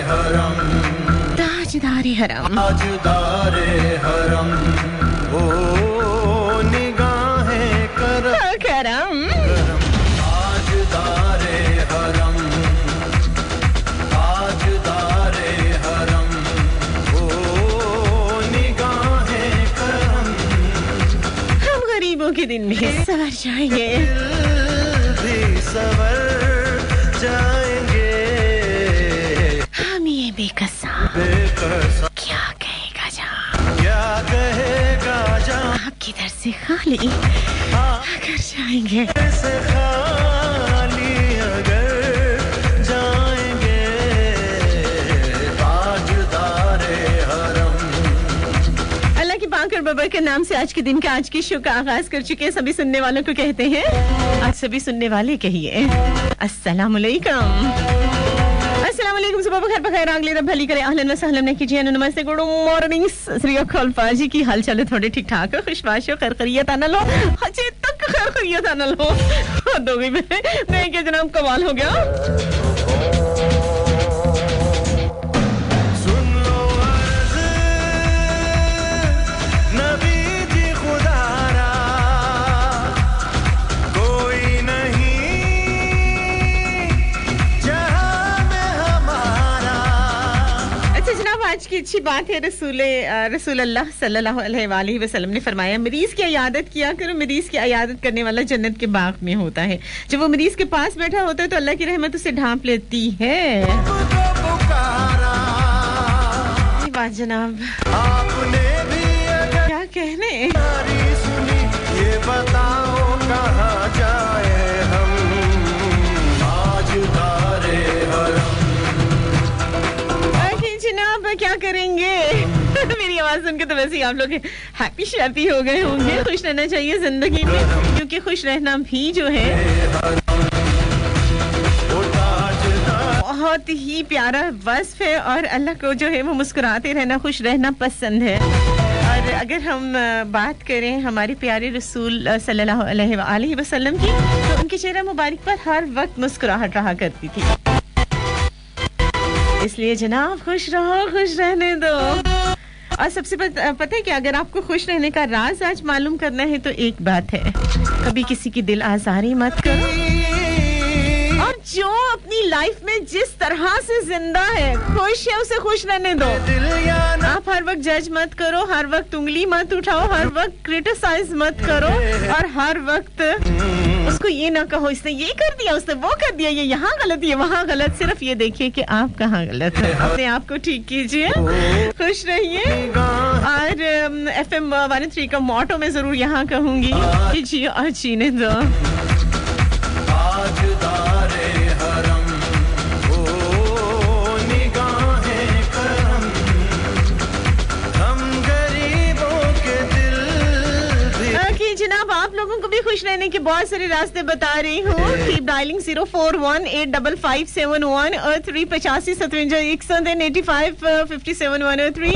हरम ताजदारे हरम ताजदारे हरम ओ निगाहें करम करम ताजदारे हरम ताजदारे हरम ओ निगाहें करम हम गरीबों के दिन में सवर जाएंगे भी सवर जाएंगे हम ये बेकसा बेकसा क्या कहेगा जा क्या कहेगा जा आपकी दर से खाली अगर जाएंगे से खाली अगर जाएंगे ताजदारे हरम अल्लाह की पाक और बाबा के नाम से आज के दिन का आज की शो का आगाज कर चुके हैं सभी सुनने वालों को कहते हैं आज सभी सुनने वाले कहिए अस्सलाम वालेकुम अस्सलाम वालेकुम सुबह बखैर अगले रब भली करे अहलन व सहलन ने कीजिए नमस्ते गुड मॉर्निंग श्री अकाल पाजी की हाल चाल थोड़े ठीक ठाक हो खुशबाश हो खैर खैरियत आना लो हजे तक खैर खैरियत आना लो दो भी मैं क्या जनाब कमाल हो गया सुन लो अर्ज़ नबी जी खुदारा कोई नहीं जहां में हमारा अच्छा जनाब आज की अच्छी बात है रसूल अल्लाह सल्लल्लाहु अलैहि वसल्लम ने फरमाया मरीज की इयादत किया करो मरीज की इयादत करने वाला जन्नत के बाग में होता है जब वो मरीज के पास बैठा होता है तो अल्लाह की रहमत उसे ढांप लेती है खुदा पुकारा ये बात जनाब आपने भी अगर क्या कहने हमारी सुनी ये बताओ कहाँ जाए हम ताजदारे हरम जनाब क्या करेंगे मेरी आवाज सुन के तो वैसे ही आप लोग हैप्पी शैपी हो गए होंगे खुश रहना चाहिए जिंदगी में क्योंकि खुश रहना भी जो है बहुत ही प्यारा वस्फ है और अल्लाह को जो है वो मुस्कुराते रहना खुश रहना पसंद है और अगर हम बात करें हमारे प्यारे रसूल सल्लल्लाहु अलैहि वसल्लम की तो उनके चेहरा मुबारक पर हर वक्त मुस्कुराहट रहा करती थी इसलिए जनाब खुश रहो खुश रहने दो और सबसे पता है कि अगर आपको खुश रहने का राज आज मालूम करना है तो एक बात है कभी किसी की दिल आज़ारी मत करो और जो अपनी लाइफ में जिस तरह से जिंदा है खुश है उसे खुश रहने दो आप हर वक्त जज मत करो हर वक्त उंगली मत उठाओ हर वक्त क्रिटिसाइज मत करो और हर वक्त उसको ये ना कहो इसने ये कर दिया उसने वो कर दिया ये यहाँ गलत ये वहाँ गलत सिर्फ ये देखिए कि आप कहाँ गलत है अपने आप को ठीक कीजिए खुश रहिए और FM 103 का मोटो मैं जरूर यहाँ कहूंगी कि जियो और जीने दो ताजदारे हरम ओ निगाहें करम हम गरीबों के दिल भी कि जनाब आप लोगों को भी खुश रहने के बहुत सारे रास्ते बता रही हूँ कीप डायलिंग 04185571 और 38571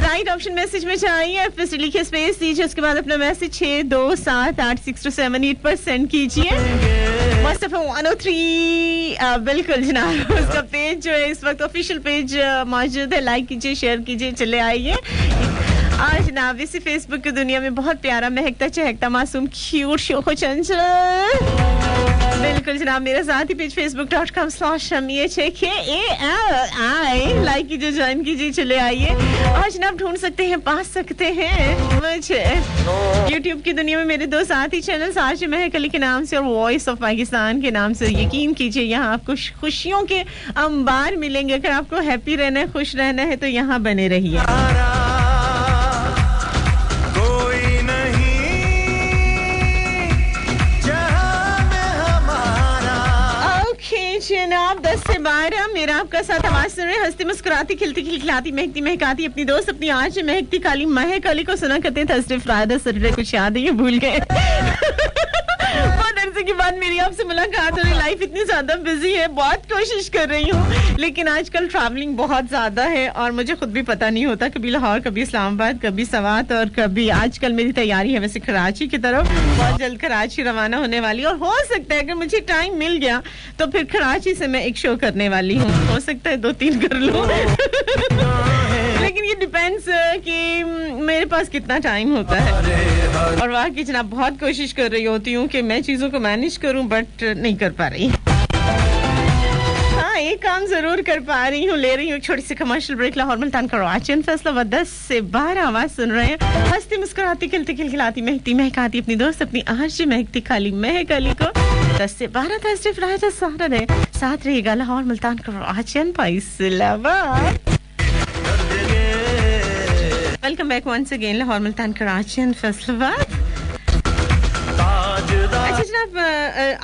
राइट ऑप्शन मैसेज में चाहिए फिर से लिखिए स्पेस दीजिए उसके बाद अपना मैसेज 62786278 पर सेंड कीजिए व्हाट्सएप 103 बिल्कुल जनाब उसका पेज जो है इस वक्त ऑफिशियल पेज मौजूद है लाइक कीजिए शेयर कीजिए चले आइए आज जनाब इसी फेसबुक की दुनिया में बहुत प्यारा महकता चहकता मासूम क्यूट शोखो चंचल बिल्कुल जनाब मेरा साथी पेज facebook.com/ACHAI लाइक कीजिए ज्वाइन कीजिए चले आइए आज जनाब ढूंढ सकते हैं पा सकते हैं मुझे YouTube की दुनिया में मेरे दो साथी चैनल्स आज महक अली के नाम से और वॉइस ऑफ पाकिस्तान के नाम से यकीन कीजिए यहाँ आपको खुशियों के अंबार मिलेंगे अगर आपको हैप्पी रहना है खुश रहना है तो यहाँ बने रहिए जनाब 10 से 12 मेरा आपका साथ आवाज सुन रहे हंसती मुस्कुराती खिलती खिलखिलाती महकती महकाती अपनी दोस्त अपनी आज महकती काली महक अली को सुना करते हैं थर्सडे फ्राइडे सैटरडे कुछ याद है ये भूल गए दर से अरसे के बाद मेरी आपसे मुलाकात हो रही, लाइफ इतनी ज्यादा बिजी है, बहुत कोशिश कर रही हूँ लेकिन आजकल ट्रैवलिंग बहुत ज्यादा है और मुझे खुद भी पता नहीं होता, कभी लाहौर, कभी इस्लामाबाद, कभी सवात और कभी आजकल मेरी तैयारी है वैसे कराची की तरफ, बहुत जल्द कराची रवाना होने वाली और हो सकता है अगर मुझे टाइम मिल गया तो फिर कराची से मैं एक शो करने वाली हूँ, हो सकता है 2-3 कर लूँ लेकिन ये डिपेंड्स कि मेरे पास कितना टाइम होता है और वहाँ की जनाब बहुत कोशिश कर रही होती हूँ कि मैं चीज़ों को मैनेज करूँ बट नहीं कर पा रही। हाँ एक काम जरूर कर पा रही हूँ, ले रही हूँ छोटी सी कमर्शियल ब्रेक। लाहौर मुल्तान कराची फैसला 10 से 12 आवाज सुन रहे हैं, हंसती मुस्कुराती खिलती खिलखिलाती महकती महकाती अपनी दोस्त अपनी आरजी महकती खाली महक अली को 10 से 12 थर्सडे फ्राइडे सैटरडे साथ रहेगा लाहौर मुल्तान कराची फैसला। Welcome back once again Lahore Multan Karachi and Faisalabad. अच्छा जनाब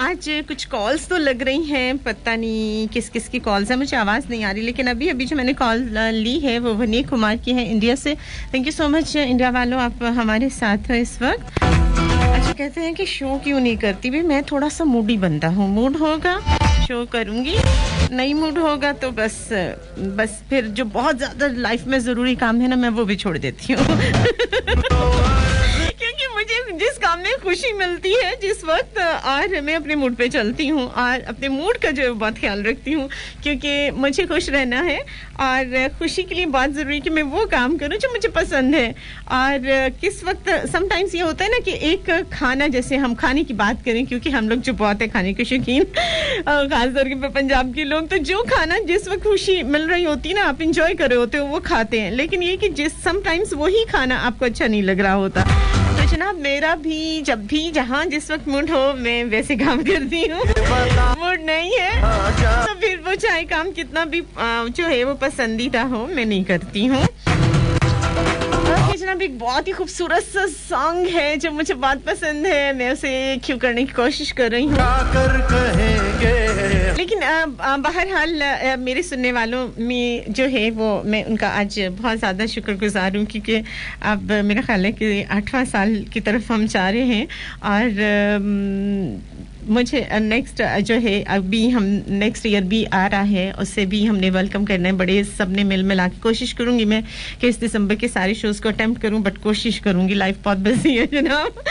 आज कुछ कॉल्स तो लग रही हैं, पता नहीं किस किस की कॉल्स है, मुझे आवाज़ नहीं आ रही लेकिन अभी अभी जो मैंने कॉल ली है वो वनी कुमार की है इंडिया से। Thank you so much India वालों, आप हमारे साथ हो इस वक्त। अच्छा कहते हैं कि शो क्यों नहीं करती, भी मैं थोड़ा सा मूडी बनता हूँ, मूड होगा शो करूंगी, नहीं मूड होगा तो बस फिर जो बहुत ज्यादा लाइफ में जरूरी काम है ना मैं वो भी छोड़ देती हूँ क्योंकि मुझे जिस काम में खुशी मिलती है जिस वक्त और मैं अपने मूड पे चलती हूँ और अपने मूड का जो बहुत ख्याल रखती हूँ क्योंकि मुझे खुश रहना है और खुशी के लिए बहुत ज़रूरी है कि मैं वो काम करूँ जो मुझे पसंद है। और किस वक्त समटाइम्स ये होता है ना कि एक खाना, जैसे हम खाने की बात करें क्योंकि हम लोग जो बहुत है खाने के शौकीन खासतौर पे पंजाब के लोग, तो जो खाना जिस वक्त खुशी मिल रही होती है ना आप इंजॉय कर रहे होते हो वो खाते हैं, लेकिन ये कि जिस समटाइम्स वही खाना आपको अच्छा नहीं लग रहा होता। तो जनाब मेरा भी जब भी जहाँ जिस वक्त मूड हो मैं वैसे काम करती हूँ, मूड नहीं है तो फिर वो चाहे काम कितना भी जो है वो पसंदीदा हो मैं नहीं करती हूँ। जनाब एक बहुत ही खूबसूरत सा सॉन्ग है जो मुझे बहुत पसंद है, मैं उसे क्यों करने की कोशिश कर रही हूँ लेकिन बहरहाल मेरे सुनने वालों में जो है वो मैं उनका आज बहुत ज़्यादा शुक्रगुजार हूँ क्योंकि अब मेरा ख्याल है कि 8वां साल की तरफ हम जा रहे हैं और मुझे नेक्स्ट जो है अभी हम नेक्स्ट ईयर भी आ रहा है उससे भी हमने वेलकम करना है, बड़े सबने मिल मिला के कोशिश करूंगी मैं कि इस दिसंबर के सारे शोज़ को अटेम्प्ट करूं, बट कोशिश करूंगी, लाइफ बहुत बिजी है जनाब।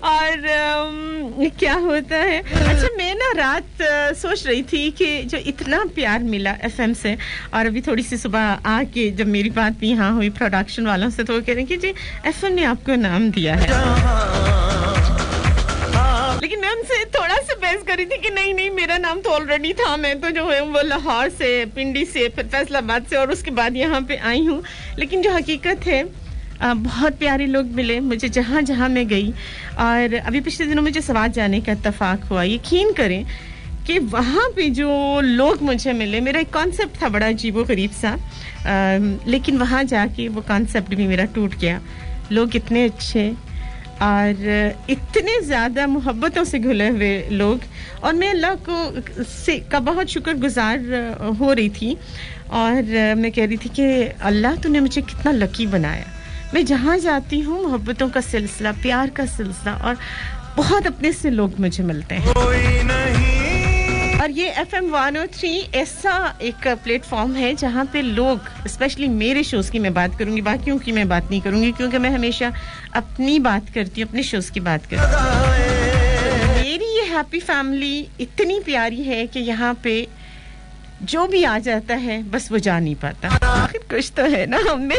और क्या होता है, अच्छा मैं ना रात सोच रही थी कि जो इतना प्यार मिला एफएम से और अभी थोड़ी सी सुबह आके जब मेरी बात भी यहाँ हुई प्रोडक्शन वालों से तो वो कह रहे हैं कि जी एफएम ने आपको नाम दिया है, लेकिन मैं उनसे थोड़ा सा बहस कर रही थी कि नहीं मेरा नाम तो ऑलरेडी था, मैं तो जो है वो लाहौर से, पिंडी से, फिर फैसलाबाद से और उसके बाद यहाँ पे आई हूँ। लेकिन जो हकीकत है बहुत प्यारे लोग मिले मुझे जहाँ जहाँ मैं गई और अभी पिछले दिनों मुझे सवात जाने का इत्तेफाक हुआ। यकीन करें कि वहाँ पे जो लोग मुझे मिले, मेरा एक कॉन्सेप्ट था बड़ा अजीबो-गरीब सा, लेकिन वहाँ जाके वो कॉन्सेप्ट भी मेरा टूट गया। लोग इतने अच्छे और इतने ज़्यादा मोहब्बतों से घुले हुए लोग और मैं अल्लाह को से का बहुत शुक्रगुजार हो रही थी और मैं कह रही थी कि अल्लाह तूने मुझे कितना लकी बनाया। मैं जहाँ जाती हूँ मोहब्बतों का सिलसिला, प्यार का सिलसिला और बहुत अपने से लोग मुझे मिलते हैं। और ये FM 103 ऐसा एक प्लेटफॉर्म है जहाँ पे लोग, स्पेशली मेरे शोज़ की मैं बात करूँगी, बाकियों की मैं बात नहीं करूँगी क्योंकि मैं हमेशा अपनी बात करती हूँ, अपने शोज़ की बात करती हूँ। मेरी ये हैप्पी फैमिली इतनी प्यारी है कि यहाँ पे जो भी आ जाता है बस वो जा नहीं पाता, आखिर कुछ तो है ना हमने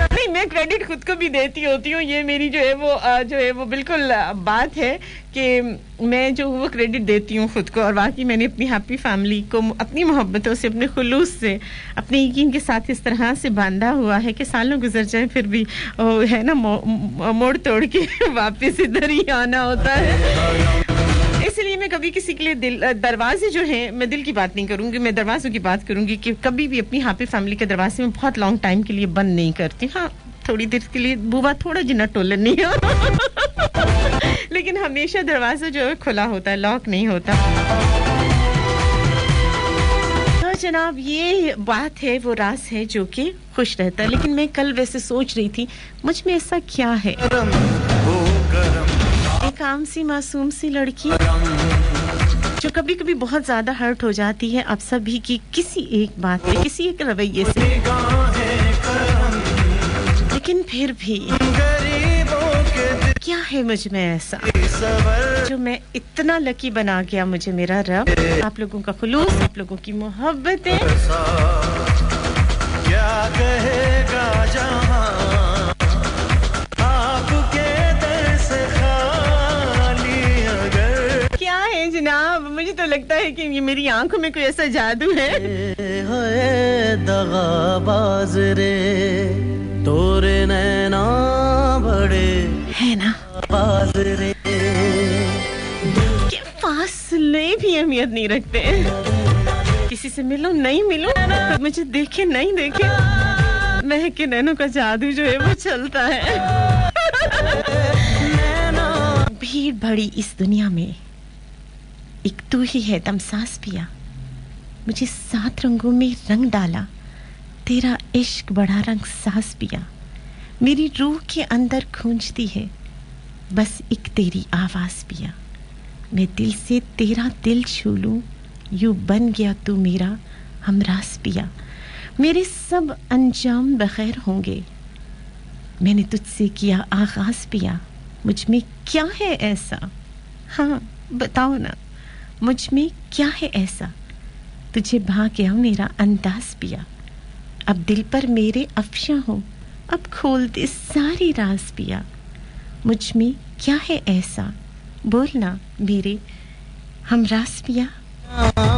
नहीं मैं क्रेडिट खुद को भी देती होती हूँ, ये मेरी जो है वो बिल्कुल बात है कि मैं जो वो क्रेडिट देती हूँ खुद को और वाकई मैंने अपनी हैप्पी फैमिली को अपनी मोहब्बतों से, अपने खुलूस से, अपने यकीन के साथ इस तरह से बांधा हुआ है कि सालों गुजर जाए फिर भी है ना मोड़ तोड़ के वापस इधर ही आना होता है। इसलिए मैं कभी किसी के लिए दरवाजे जो हैं, मैं दिल की बात नहीं करूंगी, मैं दरवाज़ों की बात करूंगी कि कभी भी अपनी हैप्पी फैमिली के दरवाजे में बहुत लॉन्ग टाइम के लिए बंद नहीं करती। हाँ थोड़ी देर के लिए बुआ थोड़ा जिन्ना टोलन नहीं है लेकिन हमेशा दरवाजा जो है खुला होता है, लॉक नहीं होता। तो जनाब ये बात है, वो राज है जो कि खुश रहता है। लेकिन मैं कल वैसे सोच रही थी मुझ में ऐसा क्या है, एक आम सी मासूम सी लड़की जो कभी-कभी बहुत ज्यादा हर्ट हो जाती है आप सभी की किसी एक बात पे, किसी एक रवैये से, लेकिन फिर भी क्या है मुझ में ऐसा जो मैं इतना लकी बना गया मुझे मेरा रब, आप लोगों का खुलूस, आप लोगों की मोहब्बतें। क्या कहेगा जहां आपके दर से खाली अगर, क्या है जनाब, मुझे तो लगता है कि ये मेरी आंखों में कोई ऐसा जादू है। है दगाबाज रे तोरे नैना बड़े है ना बाज रे, के फासले भी अहमियत नहीं रखते। किसी से मिलो नहीं मिलो, तो मुझे देखे नहीं देखे, महके नैनों का जादू जो है वो चलता है। भीड़ भरी इस दुनिया में एक तू ही है दमसास पिया, मुझे 7 रंगों में रंग डाला, तेरा इश्क बड़ा रंग सास पिया, मेरी रूह के अंदर गूंजती है बस एक तेरी आवाज पिया, मैं दिल से तेरा दिल छू लूं, यूं बन गया तू मेरा हमरास पिया, मेरे सब अंजाम बखैर होंगे, मैंने तुझसे किया आगाज पिया, मुझ में क्या है ऐसा, हाँ बताओ ना, मुझ में क्या है ऐसा, तुझे भा गया मेरा अंदाज पिया, अब दिल पर मेरे अफशा हो, अब खोल दे सारे राज पिया, मुझ में क्या है ऐसा, बोलना मेरे हमराज पिया।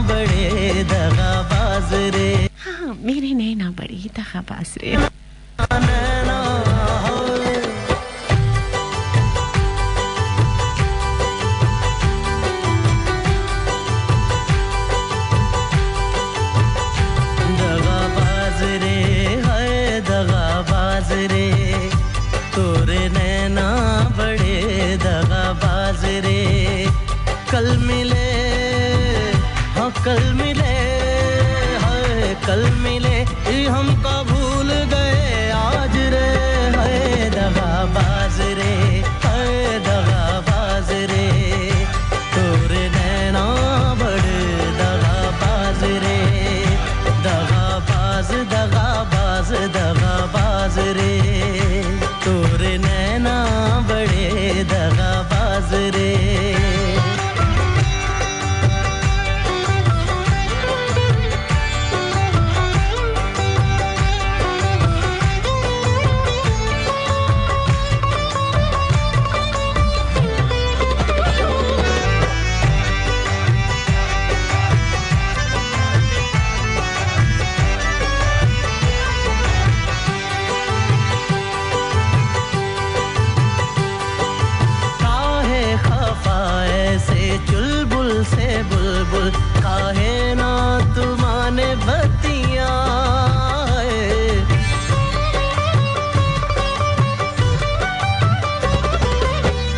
बड़े दगाबाज रे, हाँ मेरे नैना बड़े दगाबाज रे। नैना दगाबाज रे, हाय दगाबाज रे तोरे नैना बड़े दगाबाज रे, कल मिले हाँ कल मिले, हाय कल मिले हमको भूल गए आज रे, हाय दगाबाज रे, हाय दगाबाज रे तोरे नैना बड़े दगाबाज रे, दगाबाज दगाबाज दगाबाज रे तोरे नैना बड़े दगाबाज रे। चुलबुल से बुलबुल काहे ना तुमाने बतिया,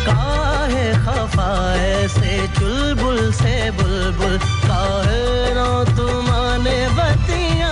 काहे खफा ऐसे चुलबुल से बुलबुल काहे ना तुमाने बतिया,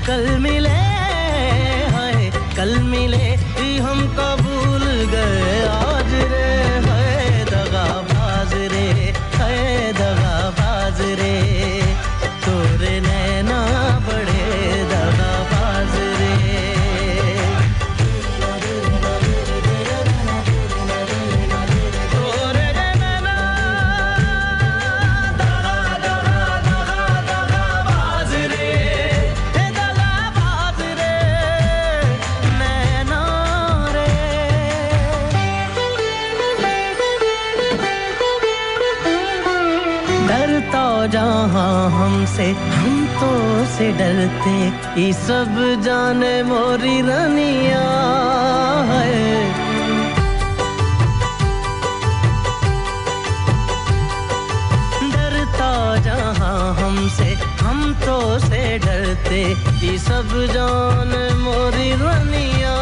कल मिले हाय कल मिले हमको भूल गए आज रे, हाय दगाबाज रे, हाय दगाबाज रे तोरे नैना बड़े दगाबाज रे, तोरे नैना दगाबाज रे, जहाँ हमसे हम तो से डरते ये सब जाने मोरी रनिया है, डरता जहाँ तो से डरते ये सब जान मोरी रनिया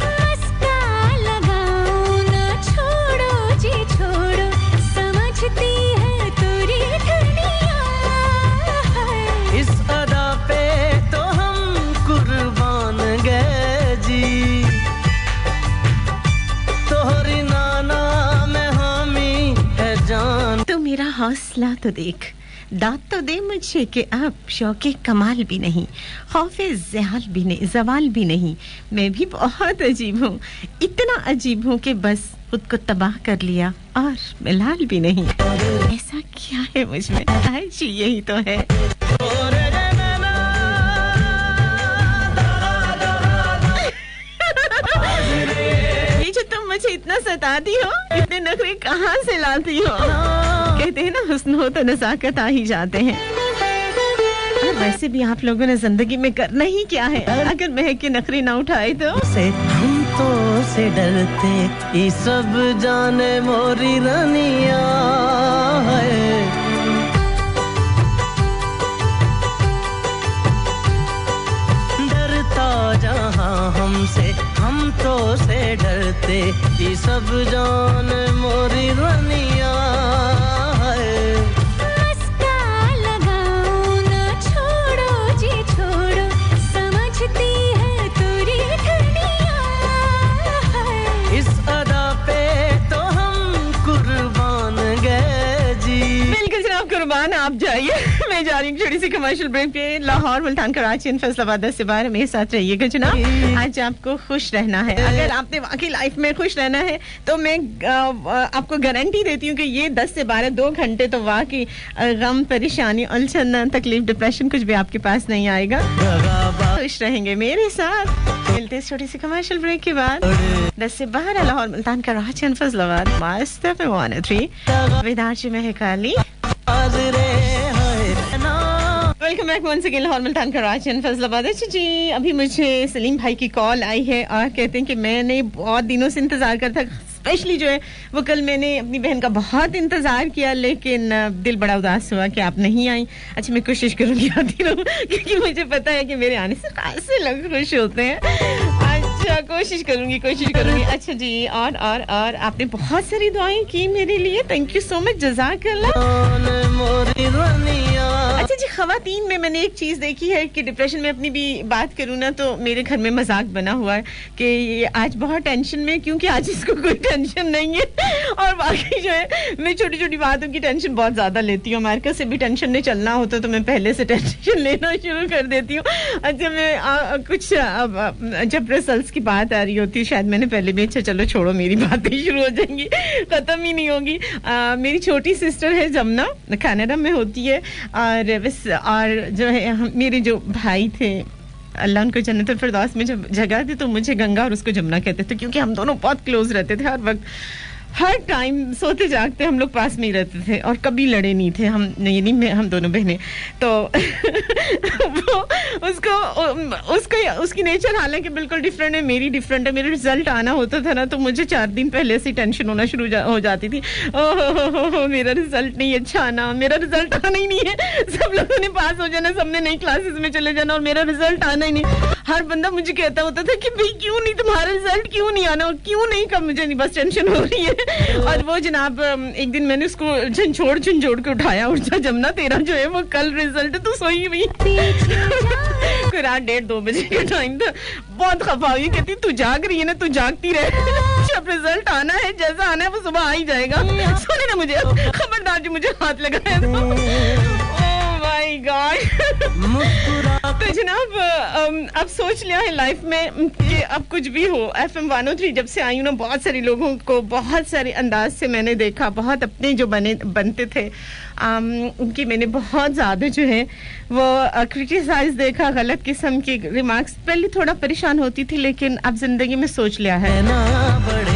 मस्का लगाओ ना छोड़ो जी छोड़ो समझती है तेरी धनिया इस अदा पे तो हम कुर्बान गए जी तोहरी नाना में हामी है जान तो मेरा हौसला तो देख दाद तो दे मुझे कि अब शौके कमाल भी नहीं खौफे ज़वाल भी नहीं मैं भी बहुत अजीब हूँ इतना अजीब हूँ कि बस खुद को तबाह कर लिया और मिलाल भी नहीं ऐसा क्या है मुझ में आज यही तो है ये जो तुम मुझे इतना सताती हो इतने नखरे कहाँ से लाती हो कहते हैं ना हुस्न हो तो नज़ाकत आ ही जाते हैं और वैसे भी आप लोगों ने जिंदगी में करना ही क्या है अगर महक के नखरे ना उठाए तो से हम तो से डरते ये सब जाने मोरी रनिया है डरता जहां हमसे हम तो से डरते ये सब जाने मोरी रनिया मस्का लगाओ ना छोड़ो जी छोड़ो समझती है तेरी धनिया इस अदा पे तो हम कुर्बान गए जी बिल्कुल जनाब कुर्बान आप जाइए मैं जा रही हूँ छोटी सी कमर्शियल ब्रेक पे लाहौर मुल्तान कराची एंड फैसलाबाद 10 से 12 मेरे साथ रहिएगा जनाब आज आपको खुश रहना है अगर आपने वाकई लाइफ में खुश रहना है तो मैं आपको गारंटी देती हूँ कि ये 10 से 12 2 घंटे तो वाकई गम परेशानी उलझन तकलीफ डिप्रेशन कुछ भी आपके पास नहीं आएगा खुश रहेंगे मेरे साथ मिलते हैं छोटी सी कमर्शियल ब्रेक के बाद 10 से 12 लाहौर मुल्तान कराची एंड फैसलाबाद मस्त पे 103 विदाची महकाली welcome back once again Lahore Multan Karachi and Faisalabad अच्छा जी अभी मुझे सलीम भाई की कॉल आई है और कहते हैं कि मैंने बहुत दिनों से इंतजार करता स्पेशली जो है वो कल मैंने अपनी बहन का बहुत इंतजार किया लेकिन दिल बड़ा उदास हुआ कि आप नहीं आई अच्छा मैं कोशिश करूंगी आती रहूं क्योंकि मुझे पता है कि मेरे आने से खासे लोग खुश होते हैं अच्छा कोशिश करूंगी अच्छा जी और आपने बहुत सारी दुआएं की मेरे लिए थैंक यू सो मच जज़ाकल्लाह अच्छा जी खवातीन में मैंने एक चीज देखी है कि डिप्रेशन में अपनी भी बात करूं ना तो मेरे घर में मजाक बना हुआ है कि आज बहुत टेंशन में क्योंकि आज इसको कोई टेंशन नहीं है और बाकी जो है मैं छोटी छोटी बातों की टेंशन बहुत ज्यादा लेती हूँ अमेरिका से भी टेंशन नहीं चलना होता तो मैं पहले से टेंशन लेना शुरू कर देती हूँ अच्छा मैं कुछ जब रिजल्ट्स की बात आ रही होती है शायद मैंने पहले भी अच्छा चलो छोड़ो मेरी बातें शुरू हो जाएंगी खत्म ही नहीं होगी मेरी छोटी सिस्टर है जमुना कनाडा में होती है और जो है मेरे जो भाई थे अल्लाह उनको जन्नत फिरदौस में जब जगह थी तो मुझे गंगा और उसको जमुना कहते थे क्योंकि हम दोनों बहुत क्लोज रहते थे हर वक्त हर टाइम सोते जागते हम लोग पास में ही रहते थे और कभी लड़े नहीं थे हम दोनों बहनें तो वो उसकी नेचर हालांकि बिल्कुल डिफरेंट है मेरी डिफरेंट है मेरा रिजल्ट आना होता था ना तो मुझे 4 दिन पहले से टेंशन होना शुरू हो जाती थी ओहो मेरा रिजल्ट नहीं अच्छा आना मेरा रिजल्ट आना ही नहीं है सब लोगों ने पास हो जाना सबने नई क्लासेस में चले जाना और मेरा रिजल्ट आना ही नहीं हर बंदा मुझे कहता होता था कि भाई क्यों नहीं तुम्हारा रिजल्ट क्यों नहीं आना और क्यों नहीं कब मुझे नहीं बस टेंशन हो रही है और वो जनाब एक दिन मैंने उसको झंझोड़ के उठाया उठ जा जमुना तेरा जो है वो कल रिजल्ट है तू सोई हुई रात 1:30-2 बजे का टाइम था बहुत खफा हुई कहती तू जाग रही है ना तू जागती रहे जब रिजल्ट आना है जैसा आना है वो सुबह आ ही जाएगा सुने ना मुझे खबरदार जो मुझे हाथ लगाया तो ओह माय गॉड तो जनाब अब सोच लिया है लाइफ में कि अब कुछ भी हो FM 103 जब से आई हूँ ना बहुत सारे लोगों को बहुत सारे अंदाज से मैंने देखा बहुत अपने जो बनते थे उनकी मैंने बहुत ज़्यादा जो है वो क्रिटिसाइज देखा गलत किस्म के रिमार्क्स पहले थोड़ा परेशान होती थी लेकिन अब जिंदगी में सोच लिया है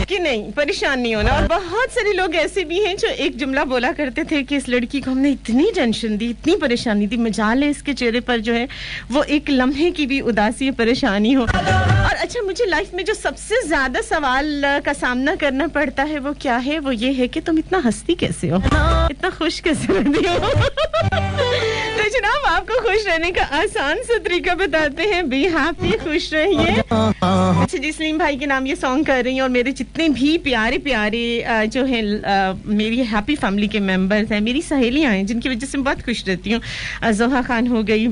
कि नहीं परेशान नहीं होना और बहुत सारे लोग ऐसे भी हैं जो एक जुमला बोला करते थे कि इस लड़की को हमने इतनी टेंशन दी इतनी परेशानी दी मजाल है इसके चेहरे पर जो है वो एक लम्हे की भी उदासी परेशानी हो और अच्छा मुझे लाइफ में जो सबसे ज्यादा सवाल का सामना करना पड़ता है वो क्या है वो ये है कि तुम इतना हंसती कैसे हो इतना खुश कैसे रहती हो जनाब आपको खुश रहने का आसान सा तरीका बताते हैं. बी हैप्पी, खुश रहिए. अच्छा जी, सलीम भाई के नाम ये सॉन्ग कर रही हूँ और मेरे जितने भी प्यारे प्यारे जो हैं मेरी हैप्पी फैमिली के मेंबर्स हैं, मेरी सहेलियां हैं जिनकी वजह से मैं बहुत खुश रहती हूँ. जोहा खान हो गई,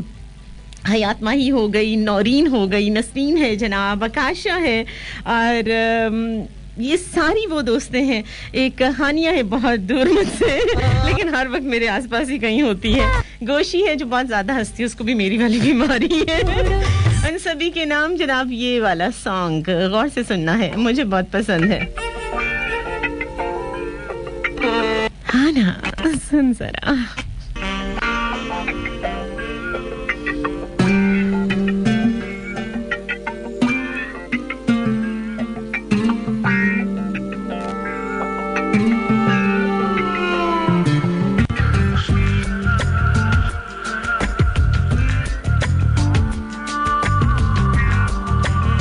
हयात माही हो गई, नौरीन हो गई, नसरीन है जनाब, आकाशा है और ये सारी वो दोस्तें हैं. एक हानिया है बहुत दूर मुझसे लेकिन हर वक्त मेरे आसपास ही कहीं होती है. गोशी है जो बहुत ज्यादा हंसती है, उसको भी मेरी वाली बीमारी है. उन सभी के नाम जनाब ये वाला सॉन्ग गौर से सुनना है, मुझे बहुत पसंद है. हाँ ना, सुन जरा.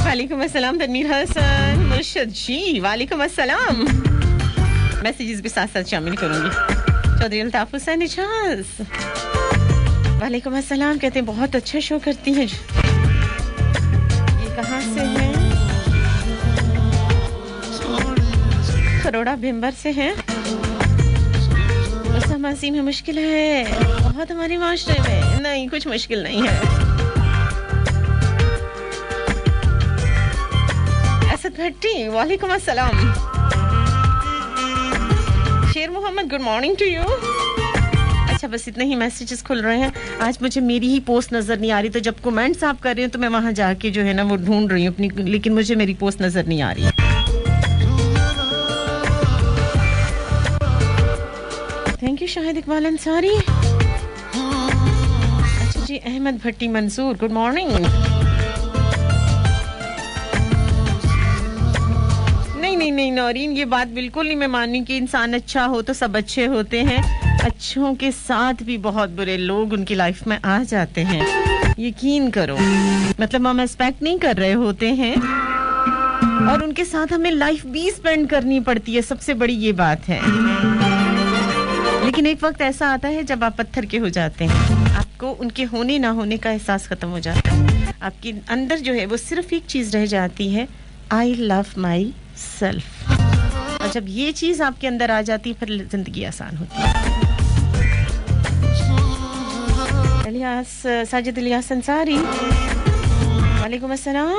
वालेकुम अस्सलाम तनवीर हसन. मुर्शद जी वालेकुम अस्सलाम. मैसेजेस भी साथ साथ शामिल करूंगी. चौधरी अल्ताफ हुसैन इजाज वालेकुम अस्सलाम, कहते हैं बहुत अच्छा शो करती हैं. ये कहाँ से हैं? खरोड़ा भिम्बर से हैं. मासी में मुश्किल है बहुत हमारे माशरे में. नहीं, कुछ मुश्किल नहीं है. असद भट्टी वालेकुम अस्सलाम. Sher Mohammad good morning to you. अच्छा, बस इतने ही मैसेजेस खुल रहे हैं. आज मुझे मेरी ही पोस्ट नजर नहीं आ रही, तो जब कमेंट्स आप कर रहे हो तो मैं वहां जाके जो है ना वो ढूंढ रही हूँ अपनी, लेकिन मुझे मेरी पोस्ट नजर नहीं आ रही है. Thank you Shahid Iqbal Ansari. अच्छा जी, अहमद भट्टी मंसूर गुड मॉर्निंग. नहीं नौरीन, ये बात बिल्कुल नहीं मैं मानूं कि इंसान अच्छा हो तो सब अच्छे होते हैं. अच्छों के साथ भी बहुत बुरे लोग उनकी लाइफ में आ जाते हैं, यकीन करो. मतलब हम एक्सपेक्ट नहीं कर रहे होते हैं और उनके साथ हमें लाइफ भी स्पेंड करनी पड़ती है. सबसे बड़ी ये बात है. लेकिन एक वक्त ऐसा आता है जब आप पत्थर के हो जाते हैं, आपको उनके होने ना होने का एहसास खत्म हो जाता है. आपके अंदर जो है वो सिर्फ एक चीज रह जाती है, आई लव माई सेल्फ. और जब ये चीज आपके अंदर आ जाती है फिर जिंदगी आसान होती है. इलियास, साजिद इलियास अंसारी वालेकुम अस्सलाम.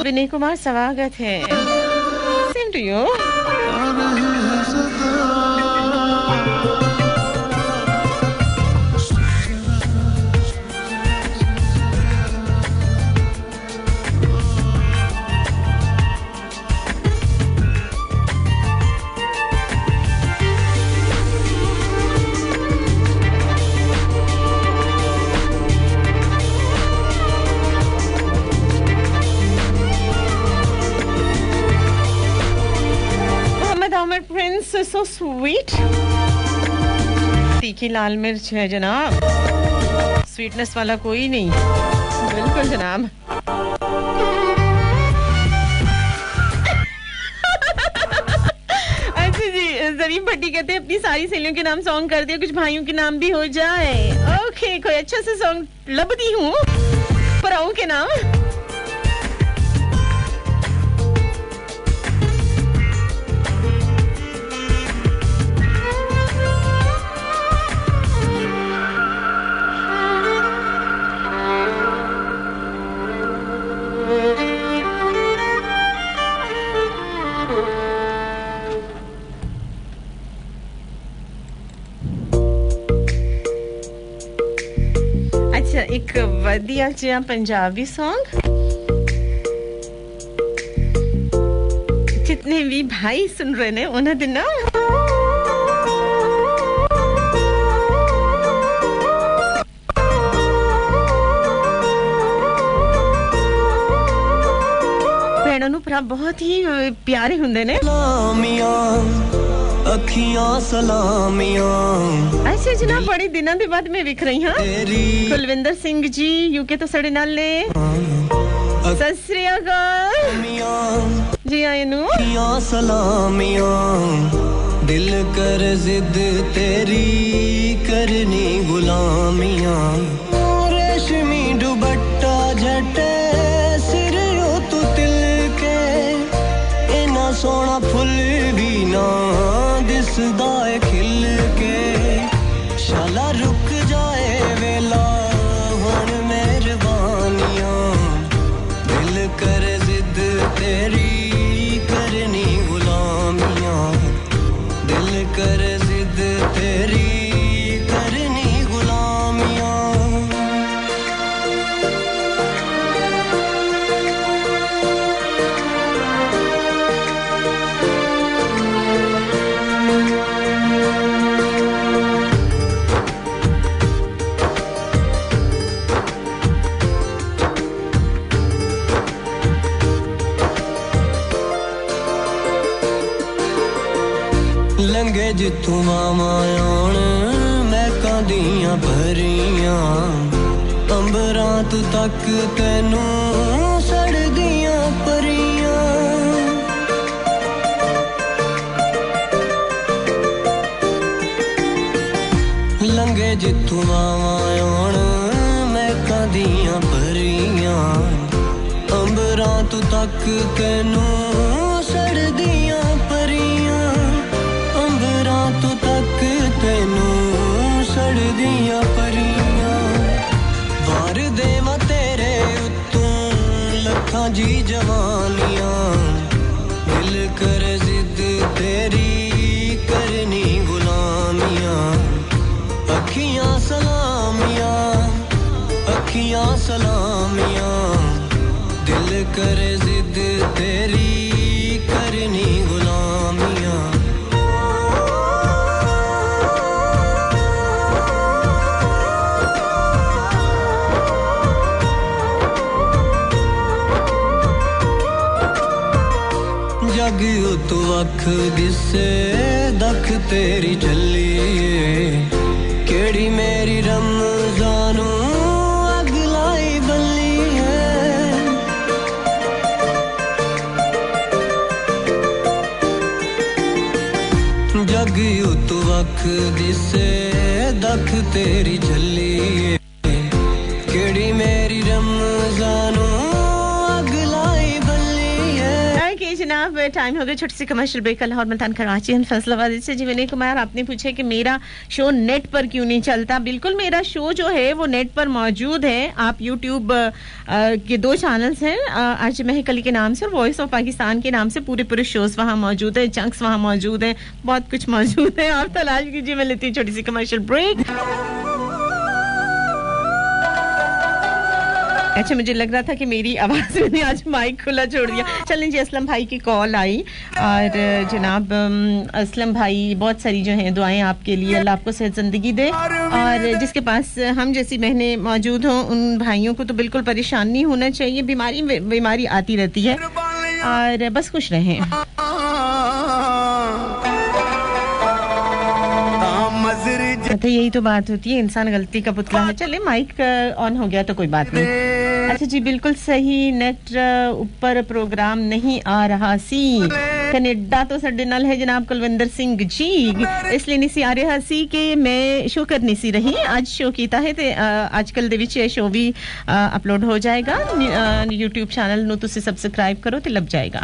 विनय कुमार स्वागत है. Same to you. Prince is so sweet. तीखी लाल मिर्च है जनाब, स्वीटनेस वाला कोई नहीं. बिल्कुल जनाब. अच्छा जी, जरीफ भट्टी कहते हैं अपनी सारी सहेलियों के नाम सॉन्ग कर दिया, कुछ भाइयों के नाम भी हो जाए. ओके, कोई अच्छा सा सॉन्ग लबती हूँ पराओं के नाम. एक वधिया जिहा पंजाबी सॉन्ग. जितने भी भाई सुन रहे ने उन्हां दे नाम भैणों नूं भरा बहुत ही प्यारे हुंदे ने. अखियां सलामियां. अच्छा जनाब, बड़े दिनों के बाद मैं विख रही हाँ. कुलविंदर सिंह जी यूके तो साढ़े नाल ने. सत श्री अकाल जी. आए नू अखियां सलामियां दिल कर जिद तेरी करनी गुलामियां रेशमी दुपट्टा झटे सिर ओ तू तिल के इना सोना फुल भी ना दिसदा है खिल के शाला रुक जाए वेला हुन मेहरबानियां दिल कर जिद तेरी करनी गुलामियां दिल कर जिद तेरी करनी गुलामियां लंगे जितू मामा आउण महकां दियां भरियां अंबरां तू तक तैनू सड़दियां परियां लंगे जितू मामा आउण महकां दियां भरियां अंबरां तू तक तैनू सड़दियां परियां तू तक तैनू सड़दियां परियां वार देवा तेरे उत्तों लखां जी जवानियां दिल कर जिद तेरी करनी गुलामियां अखियां सलामियां दिल कर जिद तेरी करनी गुलामियां जग तू अख दिसे दख तेरी चली केड़ी मेरी रमजानू अग लाई बल्ली है जग तू अख दिसे दख तेरी चली केड़ी मेरी रमजानू जनाब टाइम हो गया छोटी सी commercial break Lahore Multan Karachi and Faisalabad से जी विनय कुमार आपने पूछा कि मेरा शो नेट पर क्यों नहीं चलता बिल्कुल मेरा शो जो है वो नेट पर मौजूद है आप YouTube के दो चैनल्स हैं आरजे महक अली के नाम से और वॉइस ऑफ पाकिस्तान के नाम से पूरे शोज वहां मौजूद है चंक्स वहां मौजूद है बहुत कुछ मौजूद है आप तलाश कीजिए मैं लेती हूं छोटी सी कमर्शियल ब्रेक अच्छा मुझे लग रहा था कि मेरी आवाज मैंने आज माइक खुला छोड़ दिया चलें जी असलम भाई की कॉल आई और जनाब असलम भाई बहुत सारी जो हैं दुआएं आपके लिए अल्लाह आपको सेहत जिंदगी दे और जिसके पास हम जैसी बहनें मौजूद हों उन भाइयों को तो बिल्कुल परेशान नहीं होना चाहिए बीमारी आती रहती है और बस खुश रहें तो यही तो बात होती है इंसान गलती का पुतला है चले माइक ऑन हो गया तो कोई बात नहीं अच्छा जी बिल्कुल सही नेट ऊपर प्रोग्राम नहीं आ रहा सी कनाडा तो ਸਾਡੇ ਨਾਲ है जनाब कुलविंदर सिंह जी इसलिए नहीं सी आ रहा सी कि मैं शो करनी सी रही आज शो कीता है ते आजकल ਦੇ ਵਿੱਚ ਇਹ शो भी अपलोड हो जाएगा YouTube चैनल ਨੂੰ ਤੁਸੀਂ सब्सक्राइब करो ਤੇ ਲੱਭ जाएगा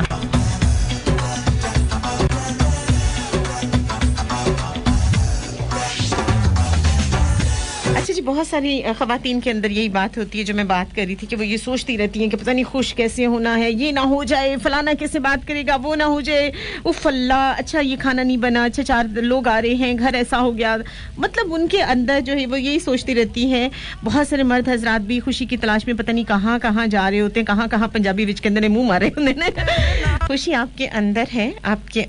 अच्छा जी बहुत सारी ख़वातीन के अंदर यही बात होती है जो मैं बात कर रही थी कि वो ये सोचती रहती हैं कि पता नहीं खुश कैसे होना है ये ना हो जाए फलाना कैसे बात करेगा वो ना हो जाए उफ अल्लाह अच्छा ये खाना नहीं बना अच्छा 4 लोग आ रहे हैं घर ऐसा हो गया मतलब उनके अंदर जो है वो यही सोचती रहती हैं बहुत सारे मर्द हजरात भी खुशी की तलाश में पता नहीं कहां जा रहे होते हैं कहां पंजाबी विच के अंदर मुंह मारे होंगे ने खुशी आपके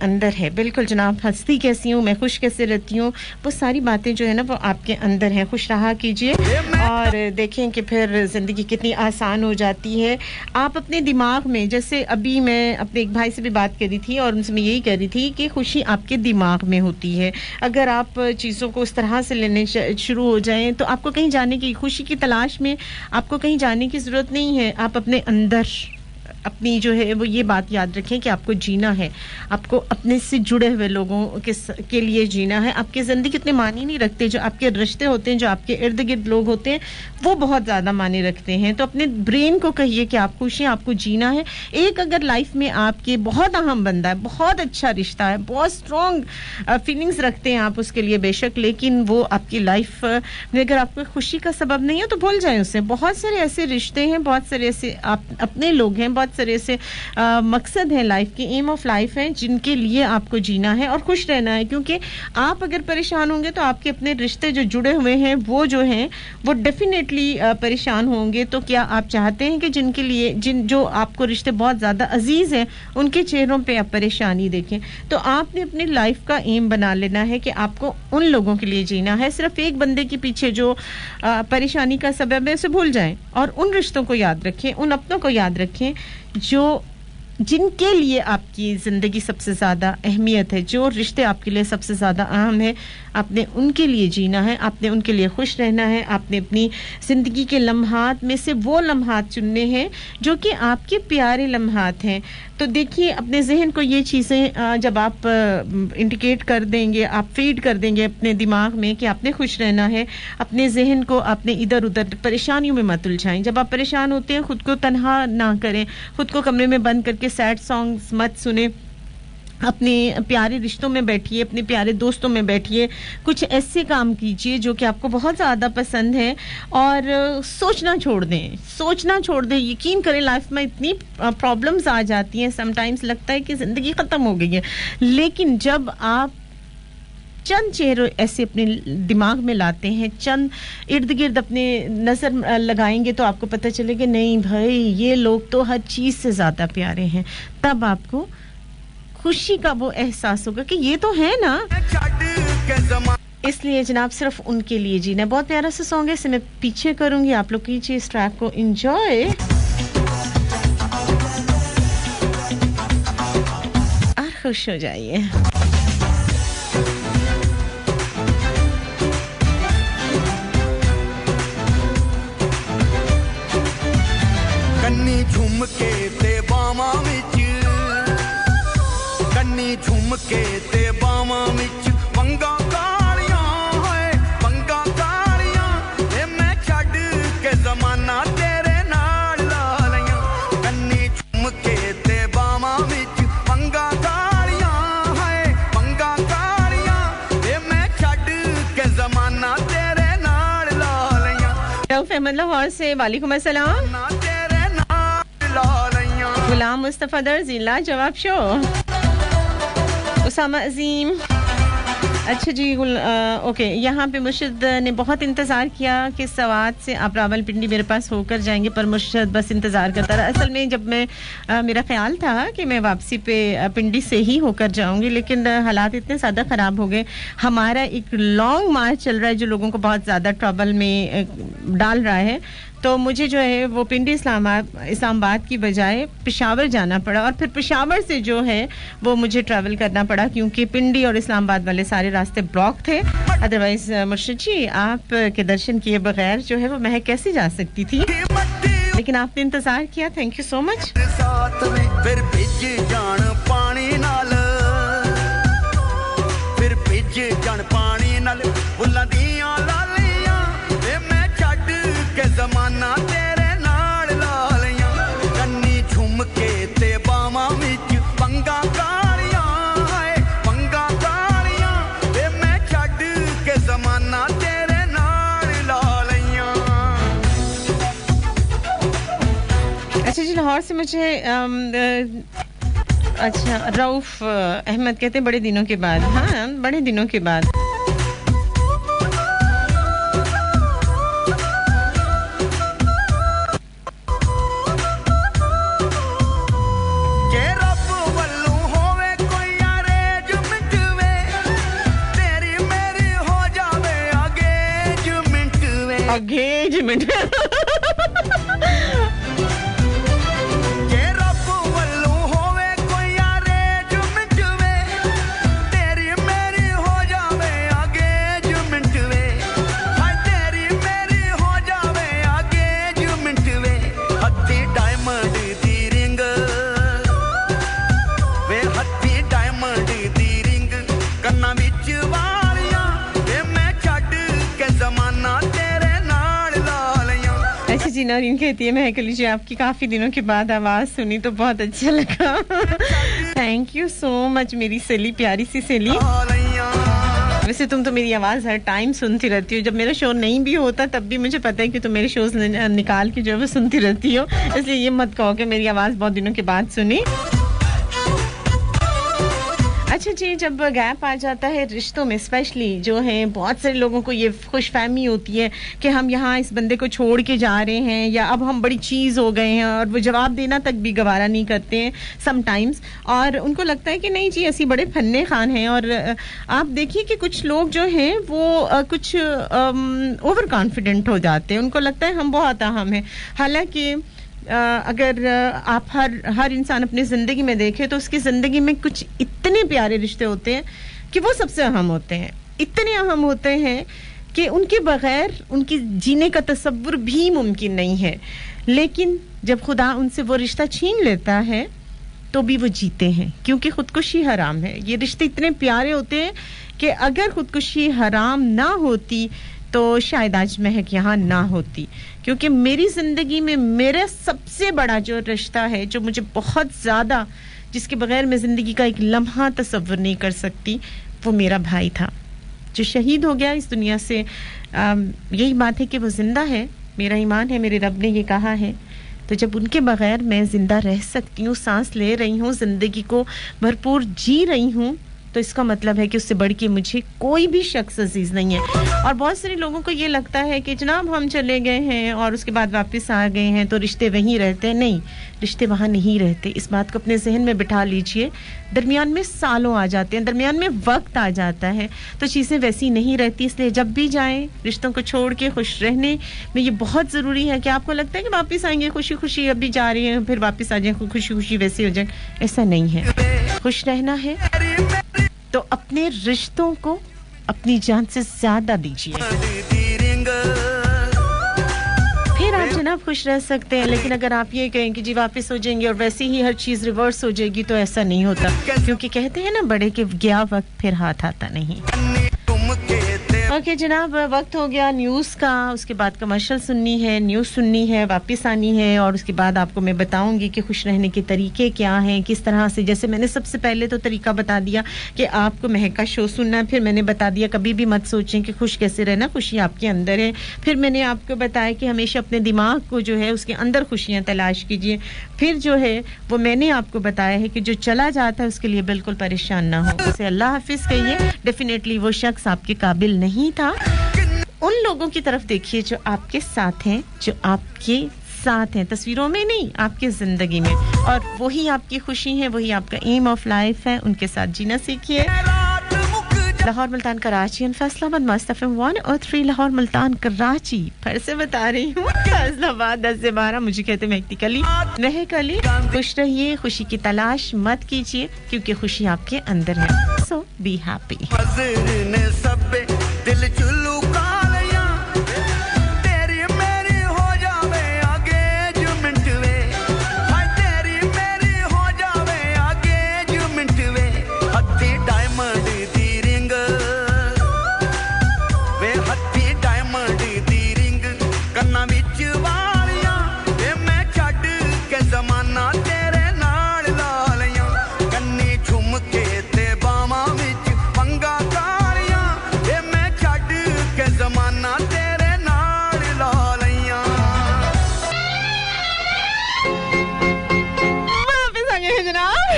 अंदर है बिल्कुल जनाब हंसती कैसी हूं मैं खुश कैसे रहती हूं वो सारी बातें जो है ना वो आपके अंदर है खुश रहा कीजिए और देखें कि फिर जिंदगी कितनी आसान हो जाती है आप अपने दिमाग में जैसे अभी मैं अपने एक भाई से भी बात कर रही थी और उनसे मैं यही कह रही थी कि खुशी आपके दिमाग में होती है अगर आप चीज़ों को उस तरह से लेने शुरू हो जाएं तो आपको कहीं जाने की खुशी की तलाश में आपको कहीं जाने की ज़रूरत नहीं है आप अपने अंदर अपनी जो है वो ये बात याद रखें कि आपको जीना है, आपको अपने से जुड़े हुए लोगों के लिए जीना है। आपकी ज़िंदगी इतने मायने नहीं रखते, जो आपके रिश्ते होते हैं, जो आपके इर्द गिर्द लोग होते हैं, वो बहुत ज़्यादा मायने रखते हैं। तो अपने ब्रेन को कहिए कि आप खुश हैं, आपको जीना है। एक अगर लाइफ में आपके बहुत अहम बंदा है, बहुत अच्छा रिश्ता है, बहुत स्ट्रॉन्ग फीलिंग्स रखते हैं आप उसके लिए बेशक, लेकिन वो आपकी लाइफ में अगर आपको खुशी का सबब नहीं है तो भूल जाएं उसे। बहुत सारे ऐसे रिश्ते हैं, बहुत सारे ऐसे आप अपने लोग हैं, बहुत सारे ऐसे मकसद हैं लाइफ के, एम ऑफ लाइफ हैं जिनके लिए आपको जीना है और खुश रहना है। क्योंकि आप अगर परेशान होंगे तो आपके अपने रिश्ते जो जुड़े हुए हैं वो जो हैं वो डेफिनेटली परेशान होंगे। तो क्या आप चाहते हैं कि जिनके लिए जो आपको रिश्ते बहुत ज़्यादा अजीज हैं उनके चेहरों पे आप परेशानी देखें? तो आपने अपनी लाइफ का एम बना लेना है कि आपको उन लोगों के लिए जीना है। सिर्फ एक बंदे के पीछे जो परेशानी का सबब है उसे भूल जाएं और उन रिश्तों को याद रखें, उन अपनों को याद रखें जो जिनके लिए आपकी ज़िंदगी सबसे ज़्यादा अहमियत है, जो रिश्ते आपके लिए सबसे ज़्यादा अहम है। आपने उनके लिए जीना है, आपने उनके लिए खुश रहना है। आपने अपनी ज़िंदगी के लम्हात में से वो लम्हात चुनने हैं जो कि आपके प्यारे लम्हात हैं। तो देखिए अपने जहन को ये चीज़ें जब आप इंडिकेट कर देंगे, आप फीड कर देंगे अपने दिमाग में कि आपने खुश रहना है, अपने जहन को आपने इधर उधर परेशानियों में मत उलझाएं। जब आप परेशान होते हैं खुद को तन्हा ना करें, खुद को कमरे में बंद करके सैड सॉन्ग्स मत सुने, अपने प्यारे रिश्तों में बैठिए, अपने प्यारे दोस्तों में बैठिए, कुछ ऐसे काम कीजिए जो कि आपको बहुत ज़्यादा पसंद है और सोचना छोड़ दें, सोचना छोड़ दें। यकीन करें लाइफ में इतनी प्रॉब्लम्स आ जाती हैं, समटाइम्स लगता है कि ज़िंदगी ख़त्म हो गई है, लेकिन जब आप चंद चेहरे ऐसे अपने दिमाग में लाते हैं, चंद इर्द गिर्द अपने नज़र लगाएंगे तो आपको पता चलेगा नहीं भाई ये लोग तो हर चीज़ से ज़्यादा प्यारे हैं। तब आपको खुशी का वो एहसास होगा कि ये तो है ना। इसलिए जनाब सिर्फ उनके लिए जीना। बहुत प्यारा सा सॉन्ग है, इसे मैं पीछे करूंगी, आप लोग कीजिए इस ट्रैक को एंजॉय और खुश हो जाइए। कन्नी झुमके ते बावां विच, कन्नी झुमके ते बावां विच वंगा कालियां होए, वंगा कालियां ए मैं छड्ड के ज़माना तेरे नाल ला लियां। कन्नी झुमके ते बावां विच वंगा कालियां होए, वंगा कालियां ए मैं छड्ड के ज़माना तेरे नाल ला लियां। रऊफ अहमद लाहौर से वालेकुम अस्सलाम। गुलाम मुस्तफा दर्जिला जवाब शो, उसामा अजीम। अच्छा जी ओके, यहाँ पे मुर्शद ने बहुत इंतज़ार किया कि सवात से आप रावलपिंडी मेरे पास होकर जाएंगे, पर मुर्शद बस इंतज़ार करता रहा। असल में जब मैं मेरा ख्याल था कि मैं वापसी पे पिंडी से ही होकर जाऊंगी, लेकिन हालात इतने ज़्यादा ख़राब हो गए। हमारा एक लॉन्ग मार्च चल रहा है जो लोगों को बहुत ज़्यादा ट्रबल में डाल रहा है, तो मुझे जो है वो पिंडी इस्लामाबाद की बजाय पेशावर जाना पड़ा और फिर पेशावर से जो है वो मुझे ट्रैवल करना पड़ा क्योंकि पिंडी और इस्लामाबाद वाले सारे रास्ते ब्लॉक थे। अदरवाइज मुर्शिद जी आप के दर्शन किए बगैर जो है वो मैं कैसे जा सकती थी, लेकिन आपने इंतजार किया, थैंक यू सो मच। फिर भिज जान पानी नाल, फिर भिज जान पानी नाल फुल्लां दियां लालियां ए मैं छड्ड के ज़माना तेरे नाल ला लियां। कन्नी झुमके ते बावां विच वंगा कालियां हाय, वंगा कालियां ए मैं छड्ड के ज़माना तेरे नाल ला लियां। अच्छा जी, लाहौर से मुझे अच्छा रऊफ अहमद कहते हैं बड़े दिनों के बाद, हाँ बड़े दिनों के बाद। engagement जी नौरीन कहती है महक अली जी आपकी काफी दिनों के बाद आवाज सुनी तो बहुत अच्छा लगा थैंक यू सो मच मेरी सेली प्यारी सी सेली वैसे तुम तो मेरी आवाज हर टाइम सुनती रहती हो जब मेरा शो नहीं भी होता तब भी मुझे पता है कि तुम मेरे शोज निकाल के जो है वो सुनती रहती हो इसलिए ये मत कहो कि मेरी आवाज बहुत दिनों के बाद सुनी अच्छा जी जब गैप आ जाता है रिश्तों में स्पेशली जो है बहुत सारे लोगों को ये खुशफहमी होती है कि हम यहाँ इस बंदे को छोड़ के जा रहे हैं या अब हम बड़ी चीज़ हो गए हैं और वो जवाब देना तक भी गवारा नहीं करते हैं समटाइम्स और उनको लगता है कि नहीं जी ऐसी बड़े फन्ने खान हैं और आप देखिए कि कुछ लोग जो हैं वो कुछ ओवर कॉन्फिडेंट हो जाते हैं उनको लगता है हम बहुत अहम हैं हालांकि अगर आप हर इंसान अपनी ज़िंदगी में देखें तो उसकी ज़िंदगी में कुछ इतने प्यारे रिश्ते होते हैं कि वो सबसे अहम होते हैं इतने अहम होते हैं कि उनके बगैर उनकी जीने का तसव्वुर भी मुमकिन नहीं है लेकिन जब खुदा उनसे वो रिश्ता छीन लेता है तो भी वो जीते हैं क्योंकि खुदकुशी हराम है ये रिश्ते इतने प्यारे होते हैं कि अगर खुदकुशी हराम ना होती तो शायद आज महक यहाँ ना होती क्योंकि मेरी ज़िंदगी में मेरा सबसे बड़ा जो रिश्ता है जो मुझे बहुत ज़्यादा जिसके बगैर मैं ज़िंदगी का एक लम्हा तसव्वुर नहीं कर सकती वो मेरा भाई था जो शहीद हो गया इस दुनिया से यही बात है कि वो ज़िंदा है मेरा ईमान है मेरे रब ने ये कहा है तो जब उनके बगैर मैं ज़िंदा रह सकती हूँ सांस ले रही हूँ ज़िंदगी को भरपूर जी रही हूँ तो इसका मतलब है कि उससे बढ़ के मुझे कोई भी शख्स अजीज नहीं है और बहुत सारे लोगों को ये लगता है कि जनाब हम चले गए हैं और उसके बाद वापस आ गए हैं तो रिश्ते वहीं रहते हैं नहीं रिश्ते वहाँ नहीं रहते इस बात को अपने जहन में बिठा लीजिए दरमियान में सालों आ जाते हैं दरमियान में वक्त आ जाता है तो चीज़ें वैसी नहीं रहती इसलिए जब भी जाएं रिश्तों को छोड़ के खुश रहने में ये बहुत ज़रूरी है कि आपको लगता है कि वापस आएंगे खुशी खुशी अभी जा रही हैं फिर वापस आ जाएं खुशी खुशी वैसे हो जाए ऐसा नहीं है खुश रहना है तो अपने रिश्तों को अपनी जान से ज्यादा दीजिए फिर आप जनाब खुश रह सकते हैं लेकिन अगर आप ये कहें कि जी वापस हो जाएंगे और वैसे ही हर चीज रिवर्स हो जाएगी तो ऐसा नहीं होता क्योंकि कहते हैं ना बड़े के गया वक्त फिर हाथ आता नहीं ओके जनाब वक्त हो गया न्यूज़ का उसके बाद कमर्शियल सुननी है न्यूज़ सुननी है वापस आनी है और उसके बाद आपको मैं बताऊंगी कि खुश रहने के तरीके क्या हैं किस तरह से जैसे मैंने सबसे पहले तो तरीका बता दिया कि आपको महक का शो सुनना है फिर मैंने बता दिया कभी भी मत सोचें कि खुश कैसे रहना खुशी आपके अंदर है फिर मैंने आपको बताया कि हमेशा अपने दिमाग को जो है उसके अंदर खुशियां तलाश कीजिए फिर जो है वो मैंने आपको बताया है कि जो चला जाता है उसके लिए बिल्कुल परेशान ना हो उसे अल्लाह हाफिज कहिए डेफिनेटली वो शख्स आपके काबिल नहीं था उन लोगों की तरफ देखिए जो आपके साथ हैं जो आपके साथ हैं तस्वीरों में नहीं आपकी जिंदगी में और वही आपकी खुशी है वही आपका एम ऑफ लाइफ है उनके साथ जीना सीखिए लाहौर मुल्तान कराची एंड फैसलाबाद मस्त एफएम 1 और 3 लाहौर मुल्तान कराची फिर से बता रही हूँ फैसलाबाद 10 से 12 मुझे कहते महक अली महक अली खुश रहिए खुशी की तलाश मत कीजिए क्योंकि खुशी आपके अंदर है सो बी हैप्पी दिल चुल्लू कालियां तेरी मेरी हो जावे आगे जो मिनट वे हाय तेरी मेरी हो जावे आगे जो मिनट वे हत्ती डायमंड दी रिंग वे हत्ती डायमंड दी रिंग कन्ना विच वालियां वे मैं छड्ड के ज़माना तेरे नाल ला लियां कन्नी झुमके ते बावां विच पंगा ज़माना तेरे नाल ला लियां वापस आ गए जनाब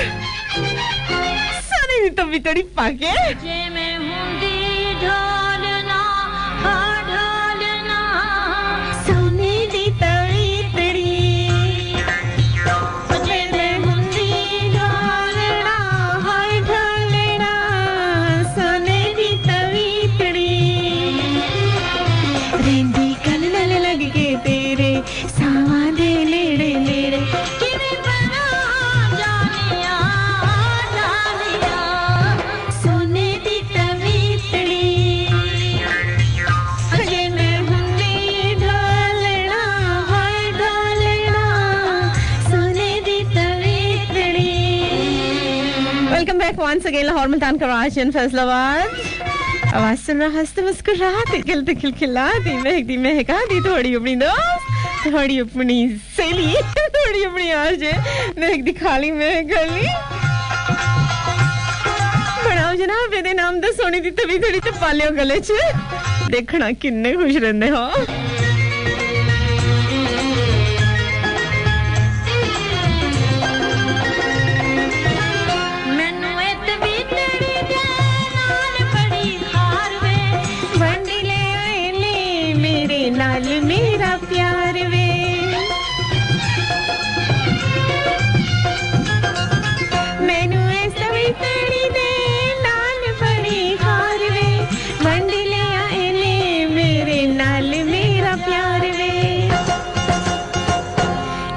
सारी तो भी तड़ी पाके जे मैं हुंदी ढोलना ढोलना सोने दी तड़ी तड़ी जे मैं हुंदी ढोलना ढोलना सोने दी तड़ी तड़ी रेंदी कल नल लग के तेरे सावा दे लेड़े लेड़े किने बना जानिया जानिया सोने दी तवीतड़ी अजे मैं हुंदी ढोलना हाय ढोलना सोने दी तवीतड़ी welcome back once again Lahore Multan Karachi and Faisalabad आवाज सुन रहा हंसते मुस्कुराती खिलते खिलखिलाती महकती महकाती थोड़ी अपनी दोस्त थोड़ी अपनी सहेली थोड़ी अपनी आज देख दिखा ली मैं कर ली बनाओ जनाब ਇਹਦੇ ਨਾਮ ਦਾ ਸੋਹਣੀ ਦੀ ਤਵੀ ਥੋੜੀ ਤੇ ਪਾ ਲਿਓ ਗਲੇ 'ਚ ਦੇਖਣਾ ਕਿੰਨੇ ਖੁਸ਼ ਰਹਿੰਦੇ ਹੋ नाल मेरा प्यार वे मैनू ऐसा भी तेरी दे नाल बड़ी हार वे वंड ले आए ने मेरे नाल मेरा प्यार वे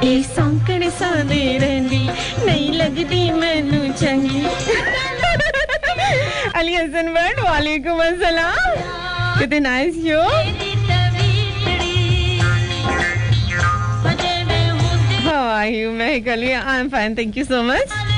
ए सौंकण सादे रहंदी नहीं लगदी मैनू चंगी अली हसन वर्ड वालेकुम अस्सलाम कितने nice yo How are you, Mehkali? I'm fine, thank you so much.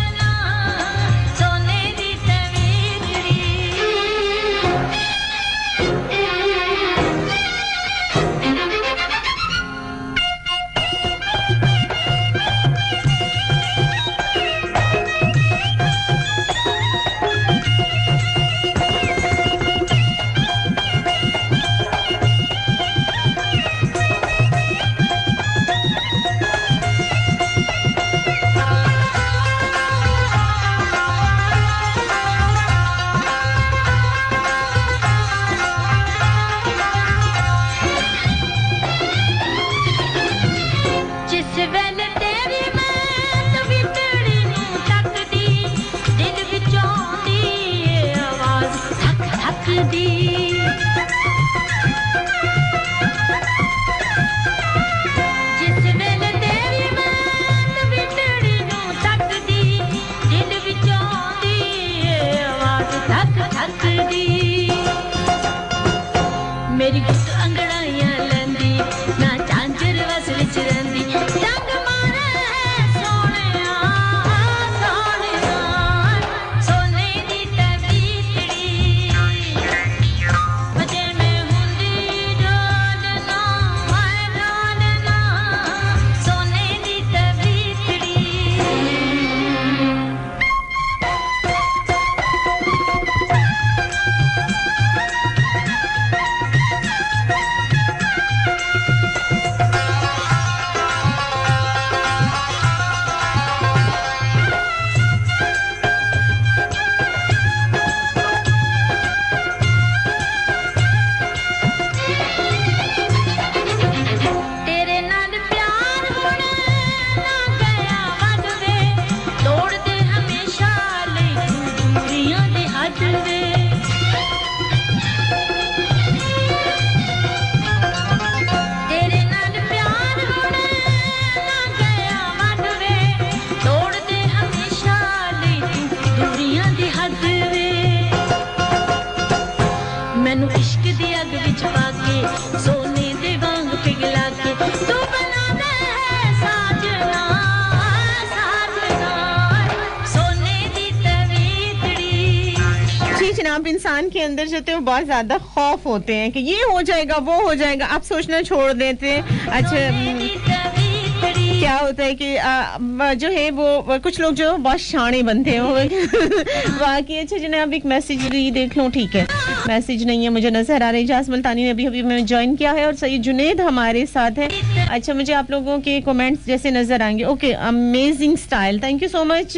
इंसान के अंदर जो थे वो बहुत ज्यादा खौफ होते हैं कि ये हो जाएगा वो हो जाएगा आप सोचना छोड़ देते हैं अच्छा क्या होता है कि जो है वो कुछ लोग जो बहुत शाने बनते हैं बाकी अच्छा जनाब एक मैसेज देख लो ठीक है मैसेज नहीं है मुझे नजर आ रहा है इजाज मुल्तानी ने अभी मैं ज्वाइन किया है और सैयद जुनैद हमारे साथ है अच्छा मुझे आप लोगों के कमेंट्स जैसे नजर आएंगे okay amazing style thank you so much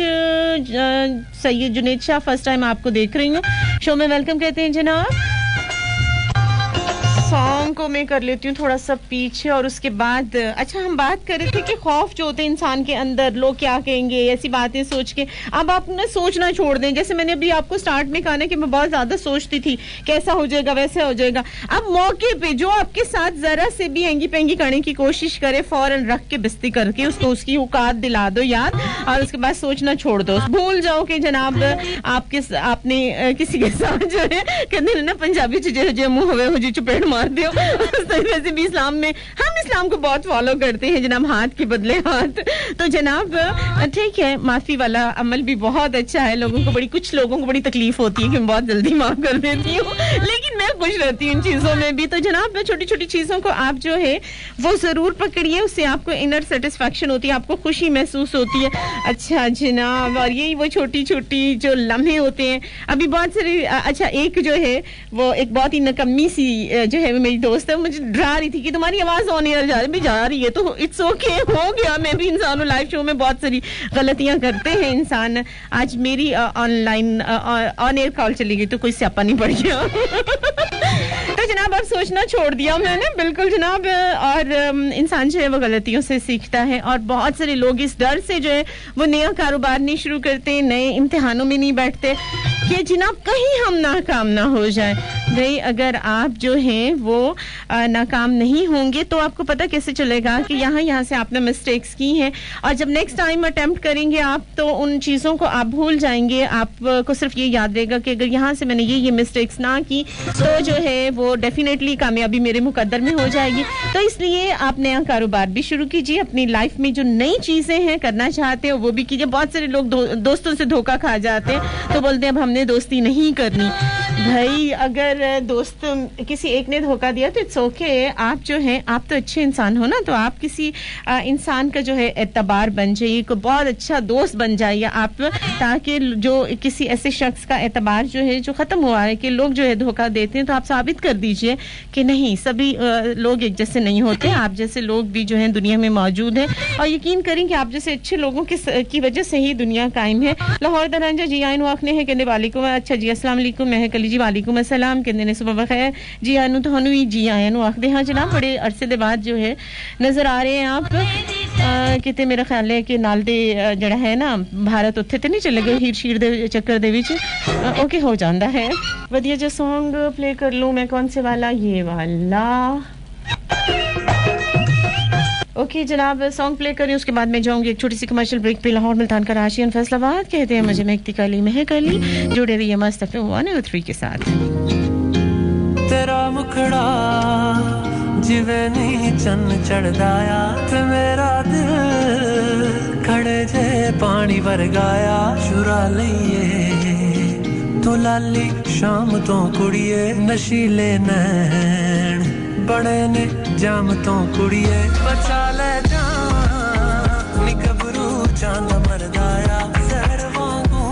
Syed Junaid Shah first time आपको देख रही हूँ शो में वेलकम कहते हैं जनाब सॉन्ग को मैं कर लेती हूँ थोड़ा सा पीछे और उसके बाद अच्छा हम बात कर रहे थे कि खौफ जो होते हैं इंसान के अंदर लोग क्या कहेंगे ऐसी बातें सोच के अब आप ना सोचना छोड़ दें जैसे मैंने अभी आपको स्टार्ट में कहा ना कि मैं बहुत ज्यादा सोचती थी कैसा हो जाएगा वैसा हो जाएगा अब मौके पे जो आपके साथ जरा से भी एंगी पेंगी करने की कोशिश करे फौरन रख के बिस्ती करके उसको उसकी औकात दिला दो याद और उसके बाद सोचना छोड़ दो भूल जाओ कि जनाब आपने किसी के साथ जो है कहते हैं ना पंजाबी चीजें जो मुंह हुए हो जी चपेट मार दियो वैसे भी इस्लाम में हम इस्लाम को बहुत फॉलो करते हैं जनाब हाथ के बदले हाथ तो जनाब ठीक है माफी वाला अमल भी बहुत अच्छा है लोगों को कुछ लोगों को बड़ी तकलीफ होती है कि मैं बहुत जल्दी माफ कर देती हूँ लेकिन मैं खुश रहती हूँ इन चीजों में भी। तो जनाब छोटी छोटी चीजों को आप जो है वो जरूर पकड़िए, उससे आपको इनर सेटिस्फैक्शन होती है, आपको खुशी महसूस होती है। अच्छा जनाब, और यही वो छोटी छोटी जो लम्हे होते हैं। अभी बहुत सारी अच्छा एक जो है वो एक बहुत ही नकम्मी सी जो है मेरी दोस्त है, मुझे डरा रही थी कि तुम्हारी आवाज ऑन एयर जा रही है। तो इट्स ओके, हो गया, मैं भी इंसान हूँ, लाइव शो में बहुत सारी गलतियां करते हैं इंसान। आज मेरी ऑनलाइन ऑन एयर कॉल चली गई तो कोई स्यापा नहीं पड़ गया। तो जनाब अब सोचना छोड़ दिया मैंने, बिल्कुल जनाब। और इंसान जो है वो गलतियों से सीखता है, और बहुत सारे लोग इस डर से जो है वो नया कारोबार नहीं शुरू करते, नए इम्तिहानों में नहीं बैठते कि जनाब कहीं हम नाकाम ना हो जाए। भाई अगर आप जो हैं वो नाकाम नहीं होंगे तो आपको पता कैसे चलेगा कि यहाँ से आपने मिस्टेक्स की हैं, और जब नेक्स्ट टाइम अटेम्प्ट करेंगे आप तो उन चीज़ों को आप भूल जाएंगे। आपको सिर्फ ये याद रहेगा कि अगर यहाँ से मैंने ये मिस्टेक्स ना की तो जो है वो डेफिनेटली कामयाबी मेरे मुकद्दर में हो जाएगी। तो इसलिए आप नया कारोबार भी शुरू कीजिए, अपनी लाइफ में जो नई चीज़ें हैं करना चाहते हो वो भी कीजिए। बहुत सारे लोग दोस्तों से धोखा खा जाते हैं तो बोलते हैं अब हमने दोस्ती नहीं करनी। भाई अगर दोस्त किसी एक ने धोखा दिया तो इट्स ओके, आप जो हैं आप तो अच्छे इंसान हो ना, तो आप किसी इंसान का जो है एतबार बन जाइए, को बहुत अच्छा दोस्त बन जाइए आप, ताकि जो किसी ऐसे शख्स का एतबार जो है जो ख़त्म हुआ है कि लोग जो है धोखा देते हैं, तो आप साबित कर दीजिए कि नहीं सभी लोग एक जैसे नहीं होते, आप जैसे लोग भी जो हैं दुनिया में मौजूद हैं, और यकीन करें कि आप जैसे अच्छे लोगों की वजह से ही दुनिया कायम है। लाहौर दरांजा जी आइन वाकने हैं कहने वालेकुम, अच्छा जी अस्सलाम वालेकुम, मैं कली जी वालेकुम अस्सलाम कहने ने सुबह बखैर जी आनू तो हनु जी आयनु आखदे। हाँ जनाब बड़े अरसे के बाद जो है नजर आ रहे हैं आप, किते मेरा ख्याल है कि नाल दे जड़ा है ना भारत उत्थे ते नहीं चले गए हीर शीर दे चक्कर दे विच ओके हो जाता है। वधिया जो सॉन्ग प्ले कर लूं मैं, कौन से वाला, ये वाला। ओके जनाब सॉन्ग प्ले करें, उसके बाद मैं जाऊंगी एक छोटी सी कमर्शियल ब्रेक पे। लाहौर मुल्तान कराची फैसलाबाद कहते हैं मुझे महकती कली महकली, जुड़े रहिए मस्त एफएम 103 के साथ। तेरा मुखड़ा जिवें नी चन्न चढ़दाया ते मेरा दिल खड़े जे पानी वरगाया शुरा लईए तू लाली शाम तो कुड़िए नशीले नैन बड़े ने जाम तो कुड़िए बचा ले जान नी गबरू चांद मरदाया जहर वांगू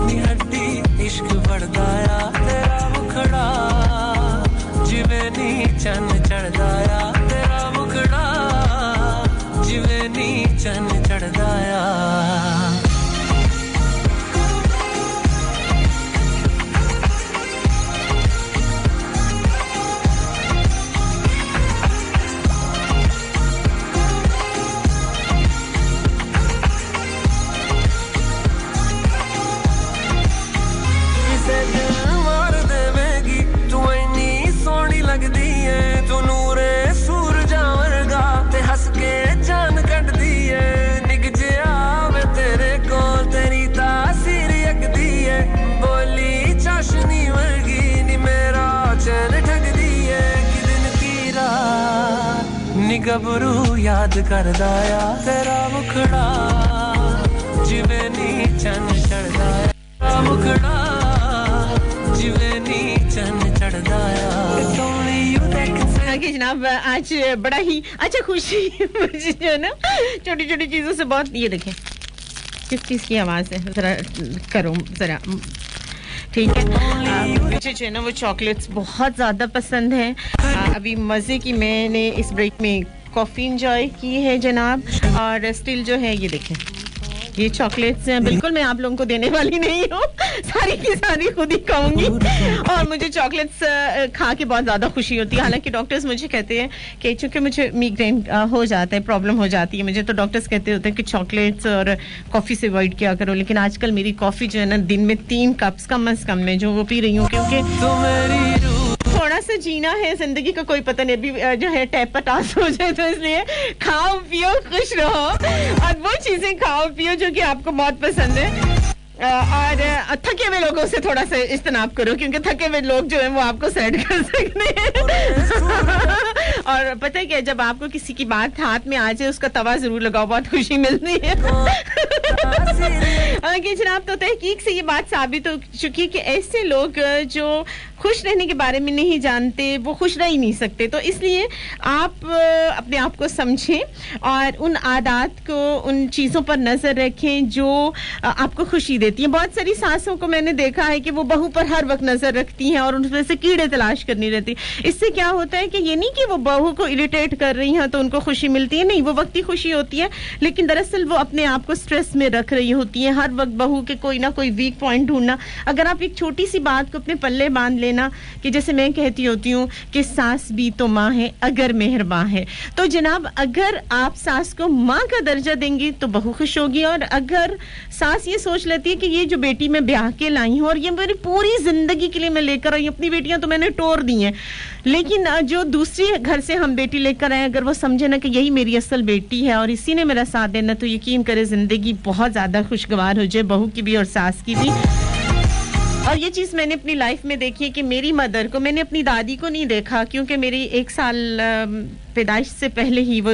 नी हड्डी इश्क बढ़दाया तेरा मुखड़ा जिवें नी चन्न चढ़दाया तेरा मुखड़ा जिवें नी चन्न चढ़दाया गबरू याद कर दाया तेरा मुखड़ा जिवें नी चन्न चढ़दाया तेरा मुखड़ा जिवें नी चन्न चढ़दाया जनाब आज बड़ा ही अच्छा खुशी मुझे जो है ना छोटी छोटी चीजों से बहुत। ये देखें किस चीज की आवाज है, जरा करो जरा ठीक है। मुझे जो है ना वो चॉकलेट्स बहुत ज़्यादा पसंद हैं। अभी मज़े की मैंने इस ब्रेक में कॉफ़ी इंजॉय की है जनाब, और स्टिल जो है ये देखें ये चॉकलेट्स हैं, बिल्कुल मैं आप लोगों को देने वाली नहीं हूँ, सारी की सारी खुद ही खाऊंगी। और मुझे चॉकलेट्स खा के बहुत ज़्यादा खुशी होती है। हालांकि डॉक्टर्स मुझे कहते हैं कि चूंकि मुझे माइग्रेन हो जाता है, प्रॉब्लम हो जाती है मुझे, तो डॉक्टर्स कहते होते हैं कि चॉकलेट्स और कॉफ़ी से अवॉइड किया करो। लेकिन आजकल मेरी कॉफ़ी जो है ना दिन में 3 कप्स कम अज़ कम में जो वो पी रही हूँ, क्योंकि थोड़ा सा जीना है, जिंदगी का कोई पता नहीं, अभी जो है टैप पटास हो जाए, तो इसलिए खाओ पियो खुश रहो और वो चीजें खाओ पियो जो कि आपको बहुत पसंद है। और थके हुए लोगों से थोड़ा सा इज्तनाब करो, क्योंकि थके हुए लोग जो हैं वो आपको सैड कर सकते हैं। और पता है क्या, जब आपको किसी की बात हाथ में आ जाए उसका तवा जरूर लगाओ, बहुत खुशी मिलती है। जनाब तो तहकीक से ये बात साबित हो चुकी कि ऐसे लोग जो खुश रहने के बारे में नहीं जानते वो खुश रह ही नहीं सकते तो इसलिए आप अपने आप को समझें और उन आदत को उन चीज़ों पर नज़र रखें जो आपको खुशी देती हैं बहुत सारी सासों को मैंने देखा है कि वो बहू पर हर वक्त नज़र रखती हैं और उनमें से कीड़े तलाश करनी रहती इससे क्या होता है कि ये नहीं कि वो बहू को इरिटेट कर रही हैं तो उनको खुशी मिलती है नहीं वो वक्ती खुशी होती है लेकिन दरअसल वो अपने आप को स्ट्रेस में रख रही होती हैं हर वक्त बहू के कोई ना कोई वीक पॉइंट ढूंढना अगर आप एक छोटी सी बात को अपने पल्ले बांध लेना कि जैसे मैं कहती होती हूँ कि सास भी तो माँ है अगर मेहरबान है तो जनाब अगर आप सास को माँ का दर्जा देंगी तो बहू खुश होगी और अगर सास ये सोच लेती है कि ये जो बेटी मैं ब्याह के लाई हूँ और ये मेरी पूरी जिंदगी के लिए मैं लेकर आई अपनी बेटियां तो मैंने तोड़ दी हैं लेकिन जो दूसरी घर से हम बेटी लेकर आए अगर वो समझे ना कि यही मेरी असल बेटी है और इसी ने मेरा साथ देना तो यकीन करे जिंदगी बहुत ज्यादा खुशगवार हो जाए बहू की भी और सास की भी और ये चीज़ मैंने अपनी लाइफ में देखी है कि मेरी मदर को मैंने अपनी दादी को नहीं देखा क्योंकि मेरी 1 साल पैदाइश से पहले ही वो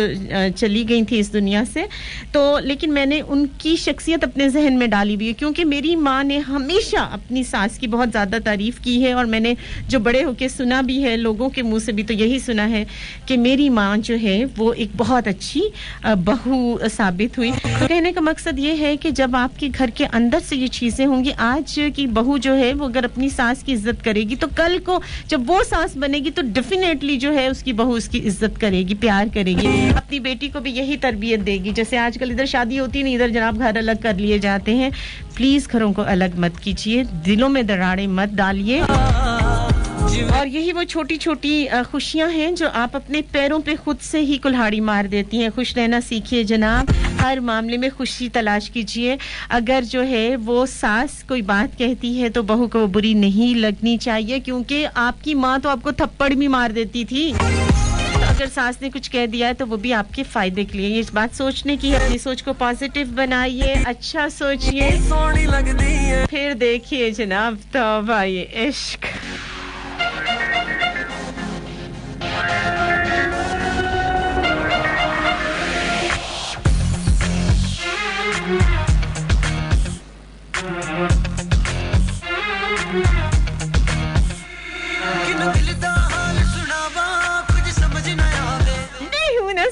चली गई थी इस दुनिया से तो लेकिन मैंने उनकी शख्सियत अपने जहन में डाली हुई है क्योंकि मेरी माँ ने हमेशा अपनी सास की बहुत ज़्यादा तारीफ़ की है और मैंने जो बड़े होके सुना भी है लोगों के मुंह से भी तो यही सुना है कि मेरी माँ जो है वो एक बहुत अच्छी बहू साबित हुई कहने का मकसद ये है कि जब आपके घर के अंदर से ये चीज़ें होंगी आज की बहू जो है वो अगर अपनी सास की इज्जत करेगी तो कल को जब वो सास बनेगी तो डेफिनेटली जो है उसकी बहू उसकी इज्जत करेगी प्यार करेगी अपनी बेटी को भी यही तरबियत देगी जैसे आजकल इधर शादी होती नहीं इधर जनाब घर अलग कर लिए जाते हैं प्लीज घरों को अलग मत कीजिए दिलों में दरारें मत डालिए और यही वो छोटी-छोटी खुशियां हैं जो आप अपने पैरों पे खुद से ही कुल्हाड़ी मार देती हैं खुश रहना सीखिए जनाब हर मामले में खुशी तलाश कीजिए अगर जो है वो सास कोई बात कहती है तो बहू को बुरी नहीं लगनी चाहिए क्योंकि आपकी माँ तो आपको थप्पड़ भी मार देती थी अगर सास ने कुछ कह दिया है तो वो भी आपके फायदे के लिए ये बात सोचने की है अपनी सोच को पॉजिटिव बनाइए अच्छा सोचिए सोनी लगदी है फिर देखिए जनाब तौबा ये इश्क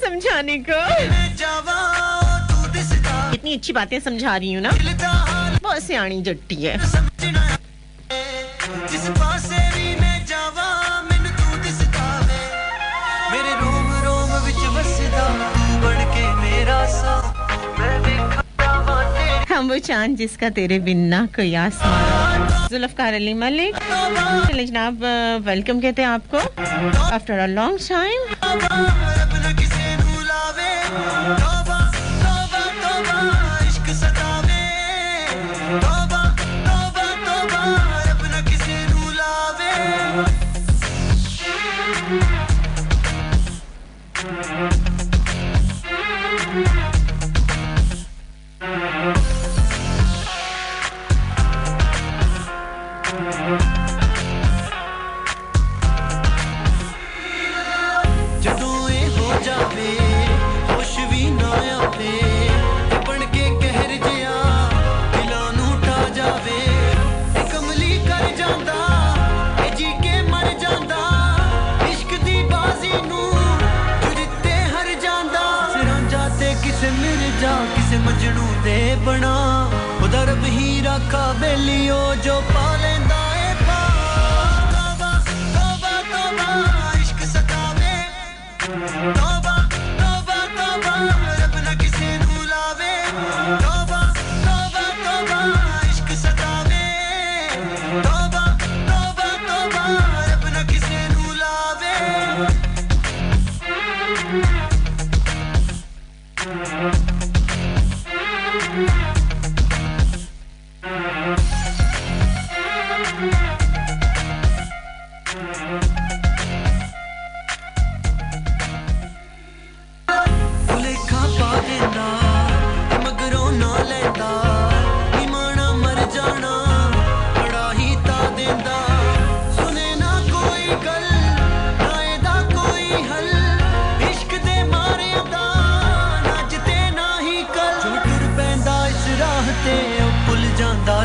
समझाने को इतनी अच्छी बातें समझा रही हूँ ना बहुत सियानी जट्टी है जिस पासे भी मैं जावा मैनू तू दिसदा वे मेरे रोम रोम विच वसदा तू बन के मेरा सा मैं देखदा वाटे हम वो चांद जिसका तेरे बिन ना कोई आसमान जुल्फकार अली मलिक चलिए जनाब वेलकम कहते हैं आपको आफ्टर अ लॉन्ग टाइम तौबा तौबा तौबा इश्क सतावे तौबा तौबा तौबा रब न किसे नू लावे जदों ए हो जावे मजनू दे बना उधर भी रखा बेलियो जो पा लेंदा ए पा तौबा तौबा तौबा इश्क सतावे तौबा तौबा तौबा रब न किसे नू लावे तौबा तौबा तौबा इश्क सतावे तौबा तौबा तौबा रब न किसे नू लावे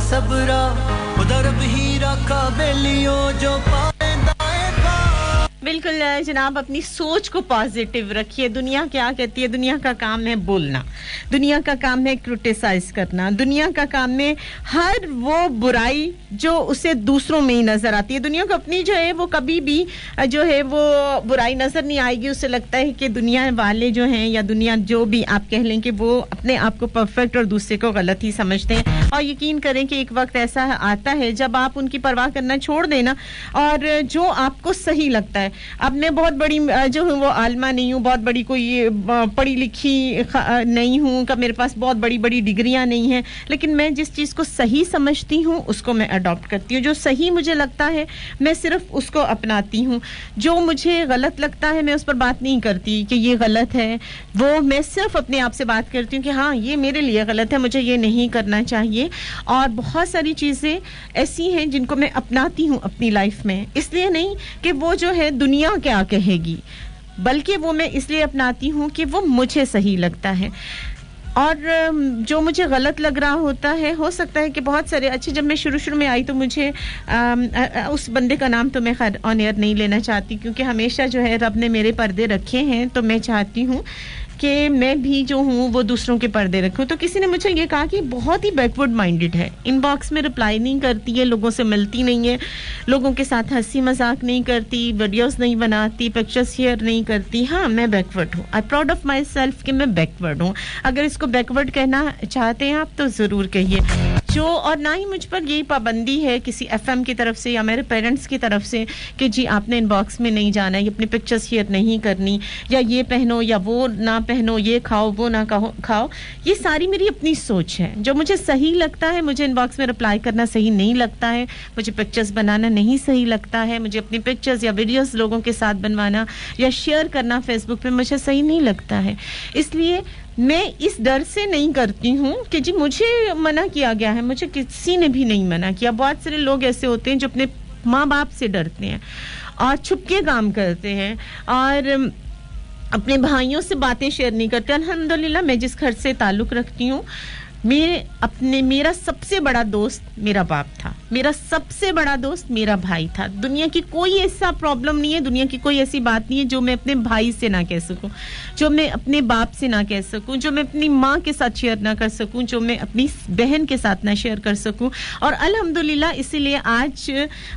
सबरा उधर भी हीरा का बेलियो जो बिल्कुल जनाब अपनी सोच को पॉजिटिव रखिए दुनिया क्या कहती है दुनिया का काम है बोलना दुनिया का काम है क्रिटिसाइज करना दुनिया का काम है हर वो बुराई जो उसे दूसरों में ही नजर आती है दुनिया को अपनी जो है वो कभी भी जो है वो बुराई नजर नहीं आएगी उसे लगता है कि दुनिया वाले जो हैं या दुनिया जो भी आप कह लें कि वो अपने आप को परफेक्ट और दूसरे को गलत ही समझते हैं और यकीन करें कि एक वक्त ऐसा आता है जब आप उनकी परवाह करना छोड़ देना और जो आपको सही लगता है अब मैं बहुत बड़ी जो हूँ वो आलमा नहीं हूँ बहुत बड़ी कोई पढ़ी लिखी नहीं हूँ कि मेरे पास बहुत बड़ी डिग्रियां नहीं हैं लेकिन मैं जिस चीज़ को सही समझती हूँ उसको मैं अडॉप्ट करती हूँ जो सही मुझे लगता है मैं सिर्फ उसको अपनाती हूँ जो मुझे गलत लगता है मैं उस पर बात नहीं करती कि ये गलत है वो मैं सिर्फ अपने आप से बात करती हूँ कि हाँ ये मेरे लिए गलत है मुझे ये नहीं करना चाहिए और बहुत सारी चीज़ें ऐसी हैं जिनको मैं अपनाती हूँ अपनी लाइफ में इसलिए नहीं कि वो जो है दुनिया क्या कहेगी बल्कि वो मैं इसलिए अपनाती हूँ कि वो मुझे सही लगता है और जो मुझे गलत लग रहा होता है हो सकता है कि बहुत सारे अच्छे जब मैं शुरू में आई तो मुझे उस बंदे का नाम तो मैं खैर ऑन एयर नहीं लेना चाहती क्योंकि हमेशा जो है रब ने मेरे पर्दे रखे हैं तो मैं चाहती हूँ कि मैं भी जो हूँ वो दूसरों के पर्दे रखूँ तो किसी ने मुझे ये कहा कि बहुत ही बैकवर्ड माइंडेड है इनबॉक्स में रिप्लाई नहीं करती है लोगों से मिलती नहीं है लोगों के साथ हंसी मजाक नहीं करती वीडियोस नहीं बनाती पिक्चर्स शेयर नहीं करती हाँ मैं बैकवर्ड हूँ I proud of my self कि मैं बैकवर्ड हूँ अगर इसको बैकवर्ड कहना चाहते हैं आप तो ज़रूर कहिए जो और ना ही मुझ पर यही पाबंदी है किसी एफएम की तरफ से या मेरे पेरेंट्स की तरफ से कि जी आपने इनबॉक्स में नहीं जाना ये अपनी पिक्चर्स शेयर नहीं करनी या ये पहनो या वो ना पहनो ये खाओ वो ना खाओ ये सारी मेरी अपनी सोच है जो मुझे सही लगता है मुझे इनबॉक्स में रिप्लाई करना सही नहीं लगता है मुझे पिक्चर्स बनाना नहीं सही लगता है मुझे अपनी पिक्चर्स या वीडियोस लोगों के साथ बनवाना या शेयर करना फेसबुक पे मुझे सही नहीं लगता है इसलिए मैं इस डर से नहीं करती हूँ कि जी मुझे मना किया गया है मुझे किसी ने भी नहीं मना किया बहुत सारे लोग ऐसे होते हैं जो अपने माँ बाप से डरते हैं और छुप के काम करते हैं और अपने भाइयों से बातें शेयर नहीं करते अल्हम्दुलिल्लाह मैं जिस घर से ताल्लुक रखती हूँ मेरा सबसे बड़ा दोस्त मेरा बाप था मेरा सबसे बड़ा दोस्त मेरा भाई था दुनिया की कोई ऐसा प्रॉब्लम नहीं है दुनिया की कोई ऐसी बात नहीं है जो मैं अपने भाई से ना कह सकूं जो मैं अपने बाप से ना कह सकूं जो मैं अपनी माँ के साथ शेयर ना कर सकूं जो मैं अपनी बहन के साथ ना शेयर कर सकूं और अल्हम्दुलिल्लाह इसीलिए आज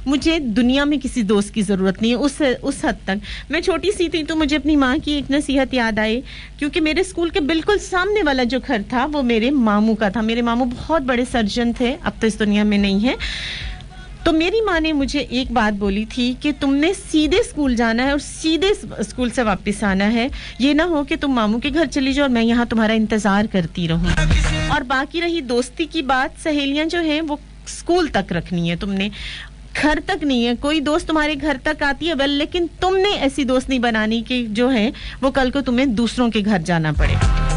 मुझे दुनिया में किसी दोस्त की ज़रूरत नहीं है उस हद तक मैं छोटी सी थी तो मुझे अपनी माँ की एक नसीहत याद आई क्योंकि मेरे स्कूल के बिल्कुल सामने वाला जो घर था वो मेरे मामू का था मेरे मामू बहुत बड़े सर्जन थे अब तो इस दुनिया में नहीं है तो मेरी माँ ने मुझे एक बात बोली थी कि तुमने सीधे स्कूल जाना है और सीधे स्कूल से वापस आना है ये ना हो कि तुम मामू के घर चली जाओ और मैं यहाँ तुम्हारा इंतजार करती रहूं और बाकी रही दोस्ती की बात सहेलियां जो हैं वो स्कूल तक रखनी है तुमने घर तक नहीं है कोई दोस्त तुम्हारे घर तक आती है वेल लेकिन तुमने ऐसी दोस्त नहीं बनानी कि जो है वो कल को तुम्हें दूसरों के घर जाना पड़े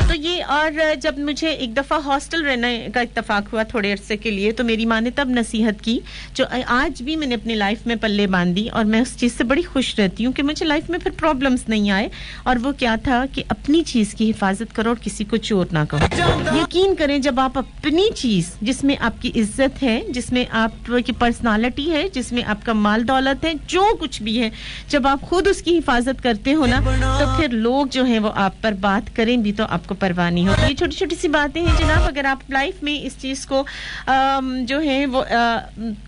तो ये और जब मुझे एक दफ़ा हॉस्टल रहने का इत्तेफाक हुआ थोड़े अरसे के लिए तो मेरी माँ ने तब नसीहत की जो आज भी मैंने अपनी लाइफ में पल्ले बांधी और मैं उस चीज़ से बड़ी खुश रहती हूँ कि मुझे लाइफ में फिर प्रॉब्लम्स नहीं आए और वो क्या था कि अपनी चीज़ की हिफाजत करो और किसी को चोर ना कहो यकीन करें जब आप अपनी चीज़ जिसमें आपकी इज्जत है जिसमें आपकी पर्सनालिटी है जिसमें आपका माल दौलत है जो कुछ भी है जब आप खुद उसकी हिफाजत करते हो ना तो फिर लोग जो हैं वो आप पर बात करें भी तो आपको परवाह नहीं होती ये छोटी-छोटी सी बातें हैं जनाब अगर आप लाइफ में इस चीज़ को जो है वो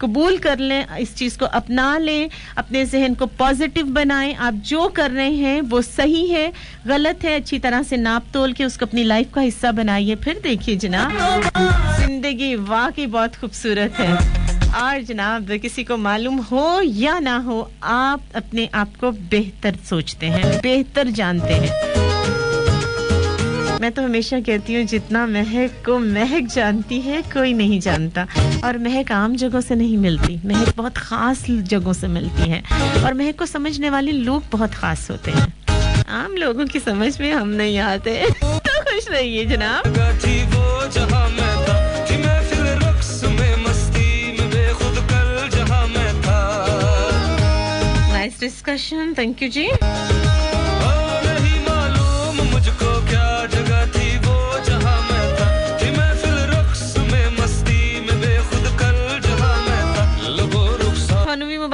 कबूल कर लें इस चीज़ को अपना लें अपने ज़हन को पॉजिटिव बनाएं आप जो कर रहे हैं वो सही है गलत है अच्छी तरह से नाप तोल के उसको अपनी लाइफ का हिस्सा बनाइए फिर देखिए जनाब जिंदगी वाकई बहुत खूबसूरत है और जनाब किसी को मालूम हो या ना हो आप अपने आप को बेहतर सोचते हैं बेहतर जानते हैं मैं तो हमेशा कहती हूँ जितना महक को महक जानती है कोई नहीं जानता और महक आम जगहों से नहीं मिलती महक बहुत खास जगहों से मिलती है और महक को समझने वाले लोग बहुत खास होते हैं आम लोगों की समझ में हम नहीं आते तो खुश रहिए जनाब नाइस डिस्कशन थैंक यू जी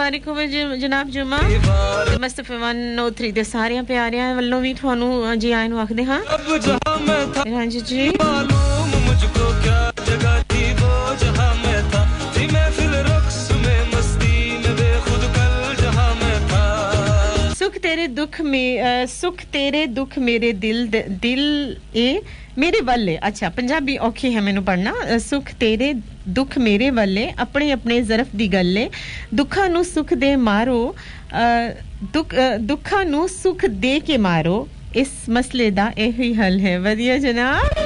मुबारक होवे जनाब जुमा मुस्तफा 103 ਦੇ ਸਾਰਿਆਂ ਪਿਆਰਿਆਂ ਵੱਲੋਂ ਵੀ ਤੁਹਾਨੂੰ ਜੀ ਆਇਆਂ ਨੂੰ ਆਖਦੇ ਹਾਂ ਹਾਂ ਜੀ मालूम मुझको क्या जगह थी वो जहां मैं था थी महफिल रक्स में मस्ती में बेखुद कल जहां मैं था सुख तेरे दुख मेरे दिल ए मेरे वाले अच्छा पंजाबी औखी है मैनू पढ़ना सुख तेरे दुख मेरे वाले अपने अपने ज़रफ दी गल्ले दुखां नु सुख दे मारो दुखां नु सुख दे के मारो इस मसले दा यही हल है वधिया जनाब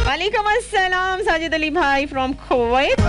वालेकुम अस्सलाम साजिद अली भाई फ्रॉम कुवैत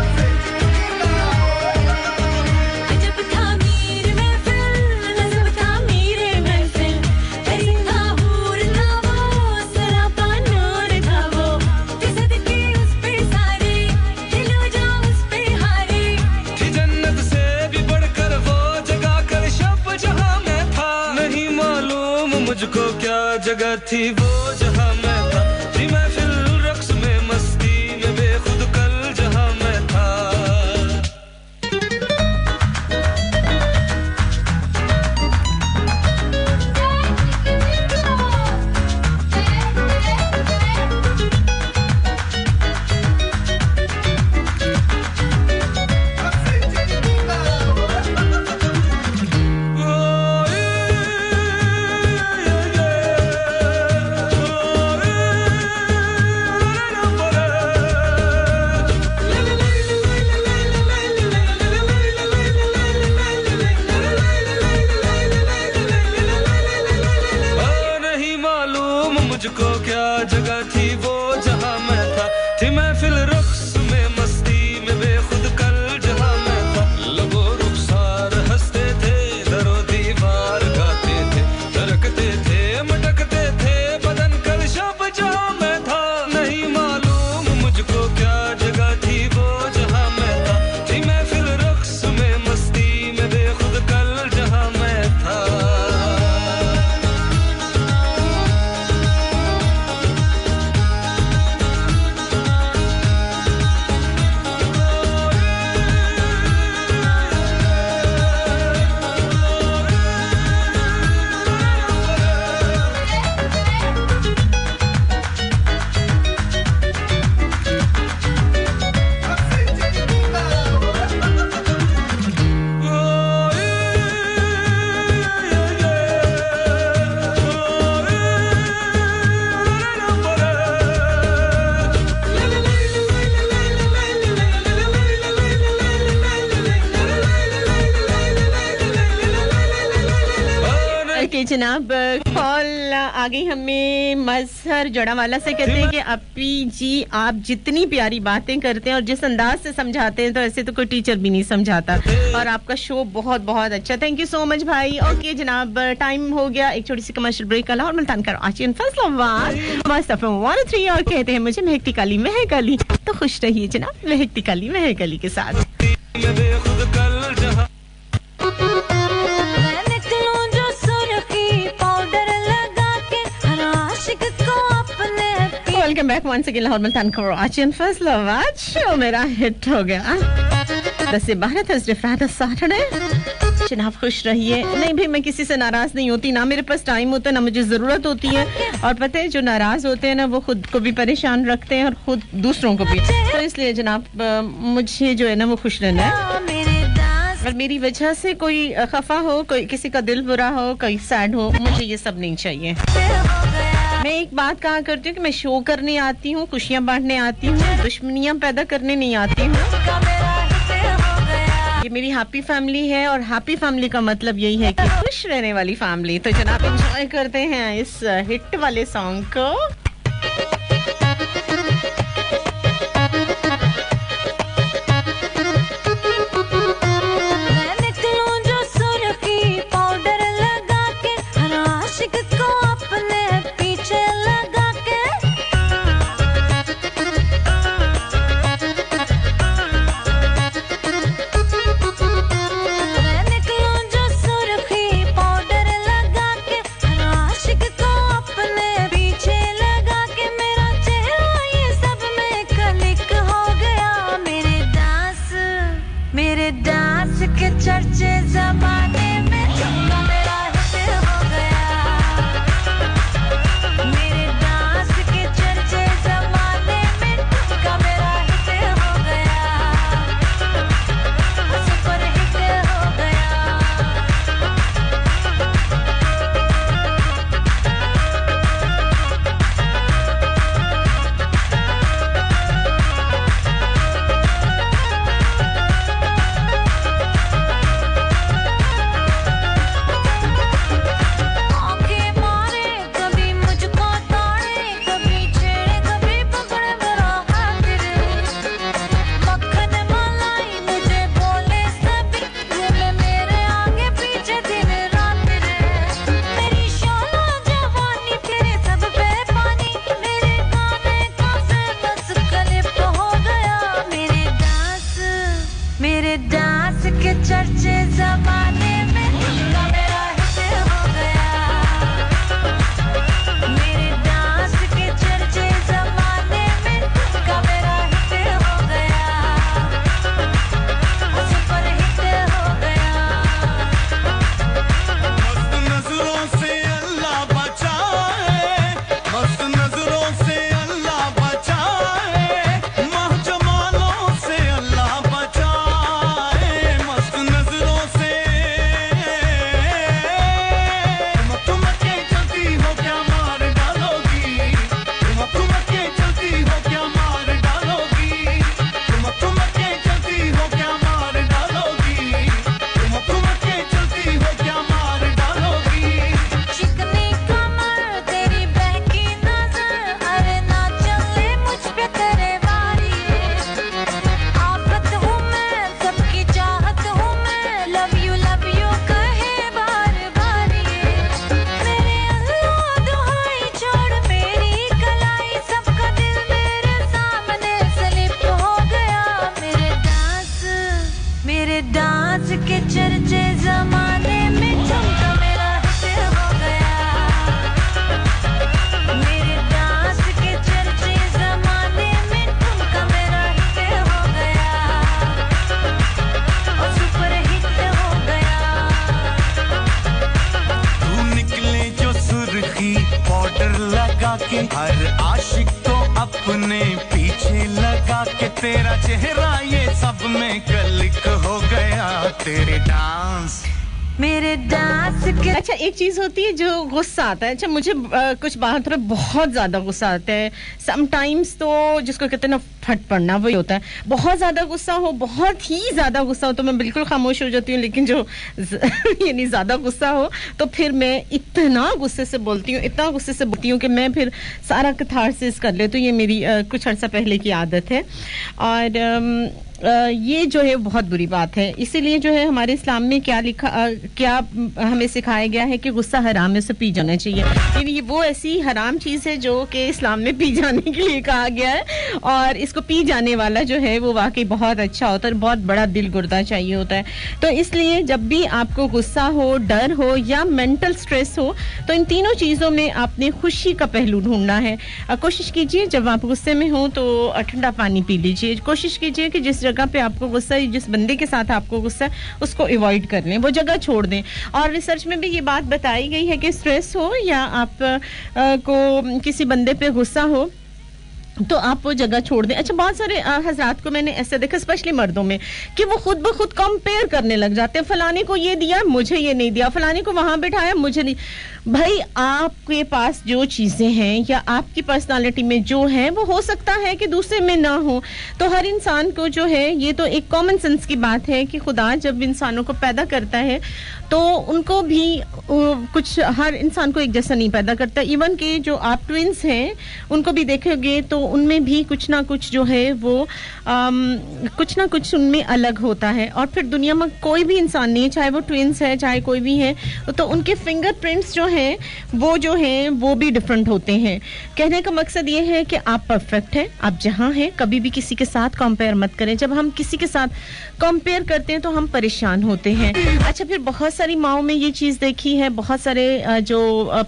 मुझको क्या जगह थी वो जहां मैं था थी महफिल रक्स में मस्ती में बेखुद कल जहां मैं था मुझको क्या जगह थी वो जहां मैं था थी महफिल रक्स में मस्ती में बेखुद कल जहां मैं था लबो रुखसार हंसते थे दरो दीवार गाते थे धड़कते थे मटकते थे बदन कल शब जहां मैं था नहीं मालूम मुझको क्या जगह थी वो जहां मैं था थी महफिल रक्स में मस्ती में बेखुद कल जहां मैं था जनाब कॉल आ गई हमें मजहर जड़ावाला से कहते हैं कि अपी जी आप जितनी प्यारी बातें करते हैं और जिस अंदाज से समझाते हैं तो ऐसे तो कोई टीचर भी नहीं समझाता और आपका शो बहुत बहुत अच्छा थैंक यू सो मच भाई ओके जनाब टाइम हो गया एक छोटी सी कमर्शियल ब्रेक का और मुल्तान कराची फैसलाबाद मुस्तफा 103 और कहते हैं मुझे महकती काली महकाली तो खुश रहिए जनाब महकती काली महकाली के साथ welcome back once again Lahore Multan Karachi and Faisalabad show मेरा हिट हो गया 10 से 12 थर्सडे फ्राइडे सैटरडे जनाब खुश रहिए नहीं भाई मैं किसी से नाराज नहीं होती ना मेरे पास टाइम होता है ना मुझे जरूरत होती है और पता है जो नाराज होते हैं ना वो खुद को भी परेशान रखते हैं और खुद दूसरों को भी तो इसलिए जनाब मुझे जो है ना वो खुश रहना है और मेरी वजह से कोई खफा हो कोई किसी का दिल बुरा हो कोई सैड हो मुझे ये सब नहीं चाहिए मैं एक बात कहा करती हूँ कि मैं शो करने आती हूँ खुशियां बांटने आती हूँ दुश्मनियां पैदा करने नहीं आती हूँ ये मेरी हैप्पी फैमिली है और हैप्पी फैमिली का मतलब यही है कि खुश रहने वाली फैमिली तो जनाब एंजॉय करते हैं इस हिट वाले सॉन्ग को पीछे हर आशिक को अपने पीछे लगा के तेरा चेहरा ये सब में क्लिक हो गया तेरे डांस मेरे डांस के अच्छा एक चीज होती है जो गुस्सा आता है अच्छा मुझे कुछ बात पर बहुत ज्यादा गुस्सा आता है समटाइम्स तो जिसको कहते हैं ना फट पड़ना वही होता है बहुत ज्यादा गुस्सा हो बहुत ही ज्यादा गुस्सा हो तो मैं बिल्कुल खामोश हो जाती हूँ लेकिन जो यानी ज्यादा गुस्सा हो तो फिर मैं इतना गुस्से से बोलती हूँ इतना गुस्से से बोलती हूँ कि मैं फिर सारा कैथारसिस कर लेती हूँ ये मेरी कुछ अर्सा पहले की आदत है और ये जो है बहुत बुरी बात है इसीलिए जो है हमारे इस्लाम में क्या लिखा क्या हमें सिखाया गया है कि गुस्सा हराम में से पी जाना चाहिए यानी वो ऐसी हराम चीज है जो कि इस्लाम में पी जाने के लिए कहा गया है और इसको पी जाने वाला जो है वो वाकई बहुत अच्छा होता है बहुत बड़ा दिल गुर्दा चाहिए होता है तो इसलिए जब भी आपको गुस्सा हो डर हो या मेंटल स्ट्रेस हो तो इन तीनों चीजों में आपने खुशी का पहलू ढूंढना है कोशिश कीजिए जब आप गुस्से में हो तो ठंडा पानी पी लीजिए कोशिश कीजिए कि जिस जगह पे आपको गुस्सा है जिस बंदे के साथ आपको गुस्सा है उसको अवॉइड कर लें वो जगह छोड़ दें और रिसर्च में भी ये बात बताई गई है कि स्ट्रेस हो या आप को किसी बंदे पे गुस्सा हो तो आप वो जगह छोड़ दें अच्छा बहुत सारे हजरात को मैंने ऐसे देखा स्पेशली मर्दों में कि वो खुद ब खुद कंपेयर करने लग जाते हैं फलाने को ये दिया मुझे ये नहीं दिया फलाने को वहां बिठाया मुझे नहीं भाई आपके पास जो चीजें हैं या आपकी पर्सनालिटी में जो है वो हो सकता है कि दूसरे में ना हो तो हर इंसान को जो है ये तो एक कॉमन सेंस की बात है कि खुदा जब इंसानों को पैदा करता है तो उनको भी कुछ हर इंसान को एक जैसा नहीं पैदा करता इवन के जो आप ट्विंस हैं उनको भी देखोगे तो उनमें भी कुछ ना कुछ जो है वो कुछ ना कुछ उनमें अलग होता है और फिर दुनिया में कोई भी इंसान नहीं है चाहे वो ट्विंस है चाहे कोई भी है तो उनके फिंगरप्रिंट्स जो हैं वो जो हैं वो भी डिफरेंट होते हैं कहने का मकसद ये है कि आप परफेक्ट हैं आप जहां हैं कभी भी किसी के साथ कंपेयर मत करें जब हम किसी के साथ कंपेयर करते हैं तो हम परेशान होते हैं अच्छा फिर बहुत सारी माओं में ये चीज देखी है बहुत सारे जो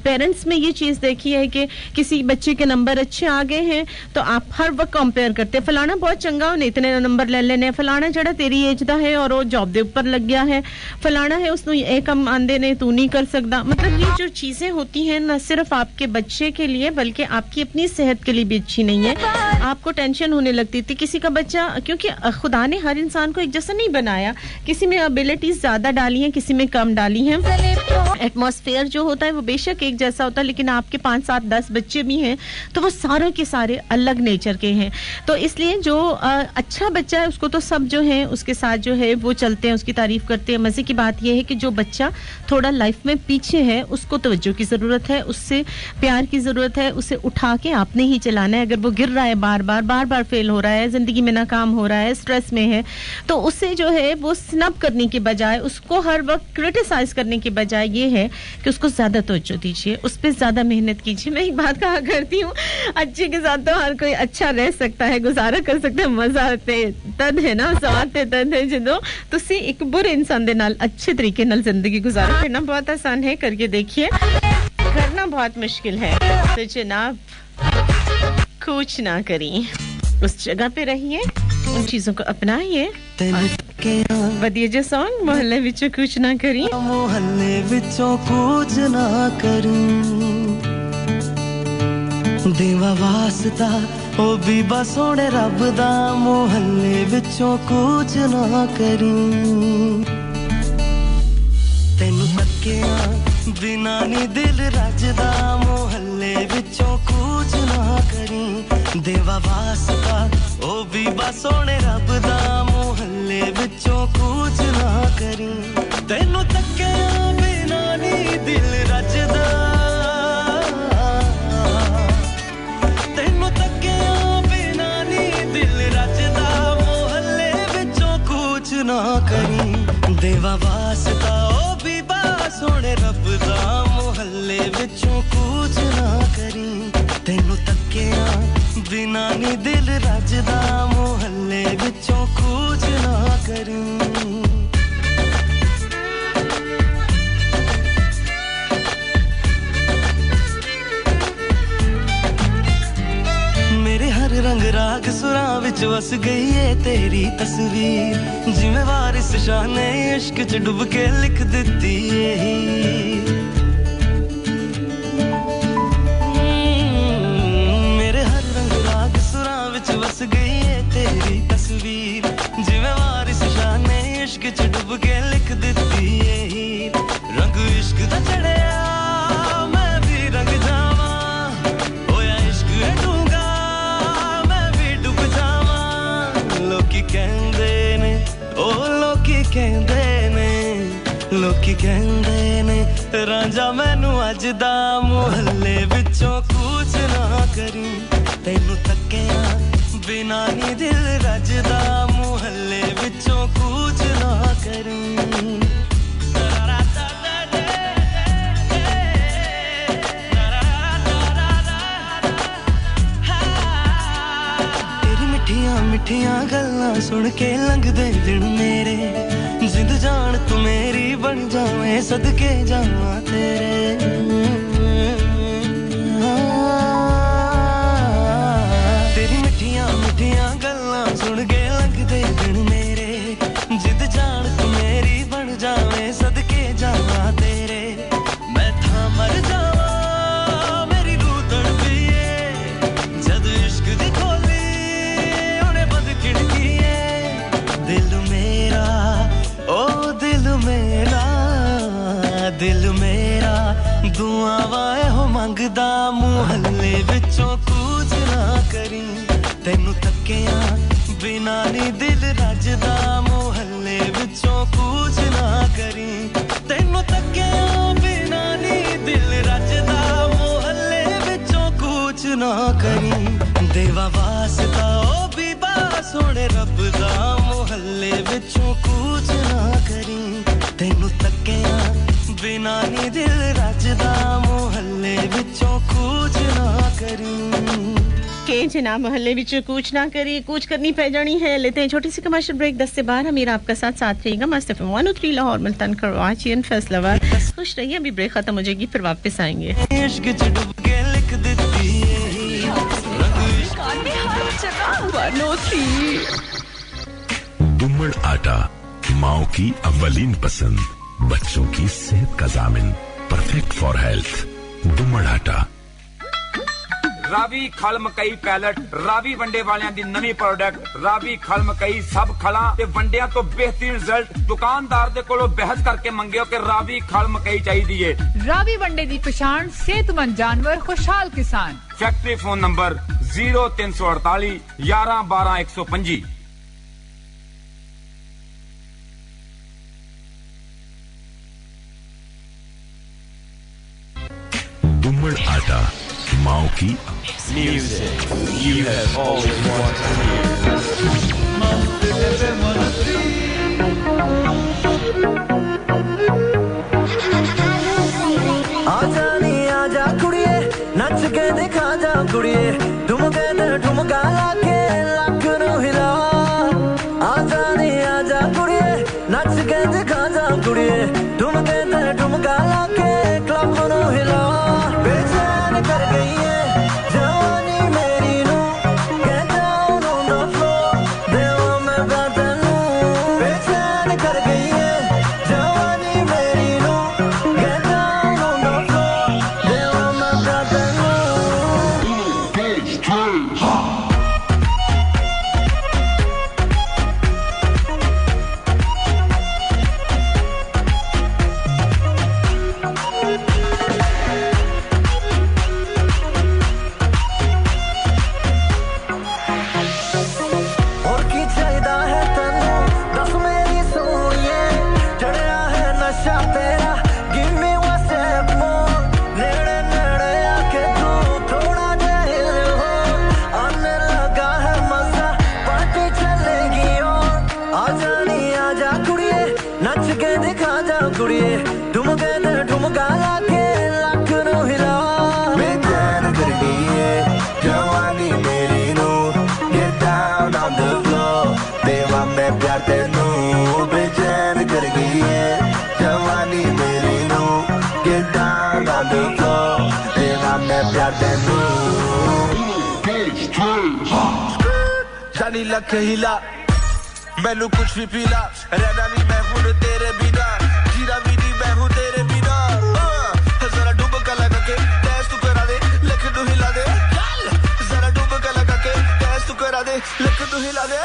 पेरेंट्स में ये चीज देखी है कि किसी बच्चे के नंबर अच्छे आ गए हैं तो आप हर वक्त कंपेयर करते हैं फलाना बहुत चंगा उन्हें इतने नंबर ले लेने फलाना जड़ा तेरी एज दा है और वो जॉब दे ऊपर लग गया है फलाना है उसने ये कम आंदे ने तू नहीं कर सकता मतलब ये जो चीजें होती हैं न सिर्फ आपके बच्चे के लिए बल्कि आपकी अपनी सेहत के लिए भी अच्छी नहीं है आपको टेंशन होने लगती थी किसी का बच्चा क्योंकि खुदा ने हर इंसान को एक जैसा नहीं बनाया किसी में एबिलिटीज ज्यादा डाली हैं किसी में कम डाली हैं एटमॉस्फेयर जो होता है वो बेशक एक जैसा होता है लेकिन आपके 5 7 10 बच्चे भी हैं तो वो सारों के सारे अलग नेचर के हैं तो इसलिए जो अच्छा बच्चा है उसको तो सब जो है उसके साथ जो है वो चलते हैं उसकी तारीफ करते हैं मजे की बात ये है कि जो बच्चा थोड़ा लाइफ में पीछे है उसको तवज्जो की जरूरत है उससे प्यार की जरूरत है उसे उठा के आपने ही चलाना है अगर वो गिर रहा है बार-बार फेल हो रहा है जिंदगी में नाकाम हो रहा है स्ट्रेस में है तो उसे जो है वो स्नब करने के बजाय उसको हर वक्त क्रिटिसाइज करने के बजाय ये है कि उसको ज्यादा तवज्जो दीजिए उस पे ज्यादा मेहनत कीजिए मैं एक बात कहा करती हूँ अच्छे के साथ तो हर कोई अच्छा रह सकता है गुजारा कर सकता है मजा आते तद है ना स्वाद तद है ਜਦੋਂ ਤੁਸੀਂ ਇੱਕ ਬੁਰੇ इंसान ਦੇ ਨਾਲ अच्छे तरीके ਨਾਲ जिंदगी गुजारा करना बहुत आसान है करके देखिए करना बहुत मुश्किल है तो जनाब कुछ ना करिए उस जगह पे रहिए उन चीजों को अपनाइए वधिया जे सॉन्ग मोहल्ले विचों कुछ ना करी मोहल्ले विचों कुछ ना करूं देवा वास्ता ओ बीबा सोने रब दा मोहल्ले विचों कुछ ना करूं तैनू तक्किया बिना नी दिल रजदा मोहल्ले विचों कुछ ना करी देवा वास्ता ओ बीबा सोने रब दा मोहल्ले विचों कुछ ना करी तैनू तक्किया बिना नी दिल रजदा तैनू तक्किया बिना नी दिल रजदा मोहल्ले विचों कुछ ना करी देवा वास्ता ओ बीबा सोने रब दा मोहल्ले विचों कुछ ना करी तैनू तक्किया बिना नी दिल रजदा मोहल्ले विचों कुछ ना करी मेरे हर रंग राग सुरां विच वस गई है तेरी तस्वीर जिवें वारिस शाह ने इश्क च डुब के लिख दित्ती है ਕਹਿੰਦੇ ਨੇ ਲੋਕੀ ਕਹਿੰਦੇ ਨੇ ਰਾਂਝਾ ਮੈਨੂੰ ਅੱਜ ਦਾ ਮੁਹੱਲੇ ਵਿੱਚੋਂ ਕੂਚ ਨਾ ਕਰੀ ਤੈਨੂੰ ਤੱਕਿਆ ਬਿਨਾ ਨੀ ਦਿਲ ਰੱਜਦਾ ਮੁਹੱਲੇ ਵਿੱਚੋਂ ਕੂਚ ਨਾ ਕਰੀ ਮਿੱਠੀਆਂ ਗੱਲਾਂ ਸੁਣ ਕੇ ਲੰਘਦੇ ਦਿਨ ਮੇਰੇ ਜ਼ਿੰਦ ਜਾਨ ਤੂੰ ਮੇਰੀ ਬਣ ਜਾਵੇਂ ਸਦਕੇ ਜਾਵਾਂ ਤੇਰੇ ਤੇਰੀ ਮਿੱਠੀਆਂ ਗੱਲਾਂ ਸੁਣ ਕੇ ਲੰਘਦੇ ਦਿਨ ਮੇਰੇ ਜ਼ਿੰਦ ਜਾਨ ਤੂੰ ਮੇਰੀ ਬਣ ਜਾਵੇਂ ਸਦਕੇ ਜਾਵਾਂ ਤੇਰੇ ਮੈਂ ਥਾਂ ਮਰ ਜਾਵਾਂ ਮੇਰੀ ਰੂਹ ਤੜਪੀਏ ਜਦ ਇਸ਼ਕ ਦੀ ਦਿਲ ਮੇਰਾ ਦੁਆਵਾਂ ਇਹੋ ਮੰਗਦਾ ਮੁਹੱਲੇ ਵਿੱਚੋਂ ਕੂਚ ਨਾ ਕਰੀ ਤੈਨੂੰ ਤੱਕਿਆ ਬਿਨਾ ਨੀ ਦਿਲ ਰੱਜਦਾ ਮੁਹੱਲੇ ਵਿੱਚੋਂ ਕੂਚ ਨਾ ਕਰੀ ਤੈਨੂੰ ਤੱਕਿਆ ਬਿਨਾ ਨੀ ਦਿਲ ਰੱਜਦਾ ਮੁਹੱਲੇ ਵਿੱਚੋਂ ਕੂਚ ਨਾ ਕਰੀ ਦੇਵਾ ਵਾਸਤਾ ਉਹ ਵੀ ਬਾਸ ਹੋਣੇ ਰੱਬ ਦਾ ਮੁਹੱਲੇ ਵਿੱਚੋਂ ਕੂਚ ਨਾ ਕਰੀ ਤੈਨੂੰ ਤੱਕਿਆ ਬਿਨਾ ਨੀ ਦਿਲ ਰੱਜਦਾ ਮੁਹੱਲੇ ਵਿੱਚੋਂ ਕੂਚ ਨਾ ਕਰੀ के जना मोहल्ले विच कूच ना करी कूच करनी पै जानी है लेते हैं छोटी सी कमर्शियल ब्रेक 10 से 12 मेरा आपका साथ रहिएगा मस्त एफएम 103 लाहौर मुल्तान कराची एंड फैसलाबाद खुश रहिए अभी ब्रेक खत्म हो जाएगी फिर वापस आएंगे इश्क च डूब के लिख देती है रंग इश्क में हर जगह 103 दुम्मड़ आटा माओ की अव्वलीन पसंद बच्चों की सेहत का ज़ामिन परफेक्ट फॉर हेल्थ दुम्मड़ आटा ਰਾਵੀ ਖਲ ਮਕਈ ਪੈਲਟ ਰਾਵੀ ਵੰਡੇ ਵਾਲਿਆਂ ਦੀ ਨਵੀਂ ਪ੍ਰੋਡਕਟ ਰਾਵੀ ਖਲ ਮਕਈ ਸਭ ਖਲਾਂ ਤੇ ਵੰਡਿਆਂ ਤੋਂ ਬਿਹਤਰੀਨ ਰਿਜ਼ਲਟ ਦੁਕਾਨਦਾਰ ਦੇ ਕੋਲੋਂ ਬਹਿਸ ਕਰਕੇ ਮੰਗਿਓ ਕਿ ਰਾਵੀ ਖਲ ਮਕਈ ਚਾਹੀਦੀ ਏ ਰਾਵੀ ਵੰਡੇ ਦੀ ਪਛਾਣ ਸਿਹਤਮੰਦ ਜਾਨਵਰ ਖੁਸ਼ਹਾਲ ਕਿਸਾਨ ਫੈਕਟਰੀ ਫੋਨ ਨੰਬਰ 0348 11 12 125 दुम्मड़ आटा माओ की music you have always wanted to hear. आजा नी आजा कुड़िए नच के दिखा जा कुड़िए ठुमके ते ठुमका लाके लक नु हिला आजा नी आजा कुड़िए नच के दिखा जा कुड़िए ठुमके ते ठुमका लाके क्लब नु हिला बेचैन कर गई है जानी लख हिला मैनू कुछ भी पीला रहना नहीं मैं हूं तेरे बिना जीना भी नहीं मैं हूं तेरे बिना जरा डुबका लगा के डैश तू करा दे लख नू हिला दे जरा डुबका लगा के डैश तू करा दे लख नू हिला दे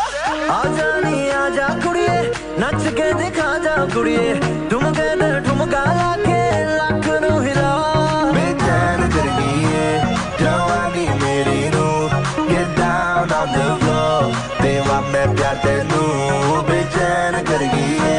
आजा नी आजा कुड़िए नच के दिखा जा कुड़िए ठुमके ते ठुमका लाके लख नू हिला बेचैन कर गई है जवानी मेरी नू get down on the floor देवा मैं प्यार तेनू बेचैन कर गई है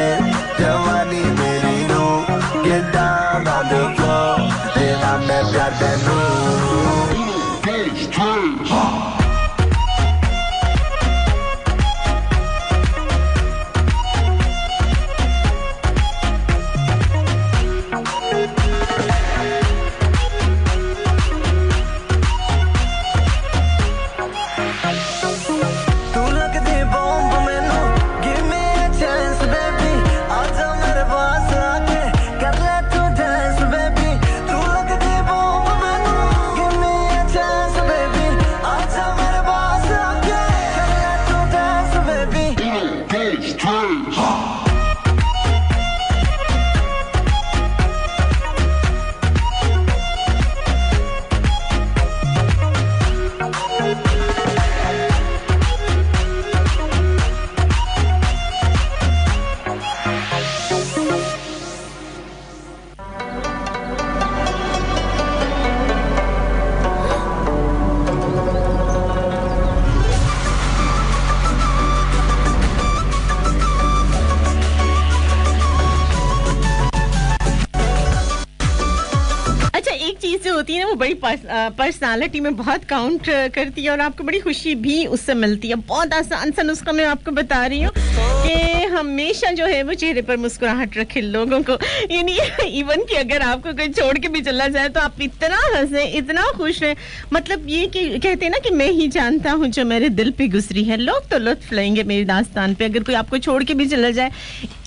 बड़ी पर्सनालिटी में बहुत काउंट करती है और आपको बड़ी खुशी भी उससे मिलती है। बहुत आसान सा नुस्खा मैं आपको बता रही हूँ कि हमेशा जो है वो चेहरे पर मुस्कुराहट रखे लोगों को, यानी इवन कि अगर आपको कोई छोड़ के भी चला जाए तो आप इतना हंसे, इतना खुश हैं, मतलब ये कि कहते हैं ना कि मैं ही जानता हूँ जो मेरे दिल पे गुजरी है, लोग तो लुत्फ लेंगे मेरी दास्तान पे। अगर कोई आपको छोड़ के भी चला जाए,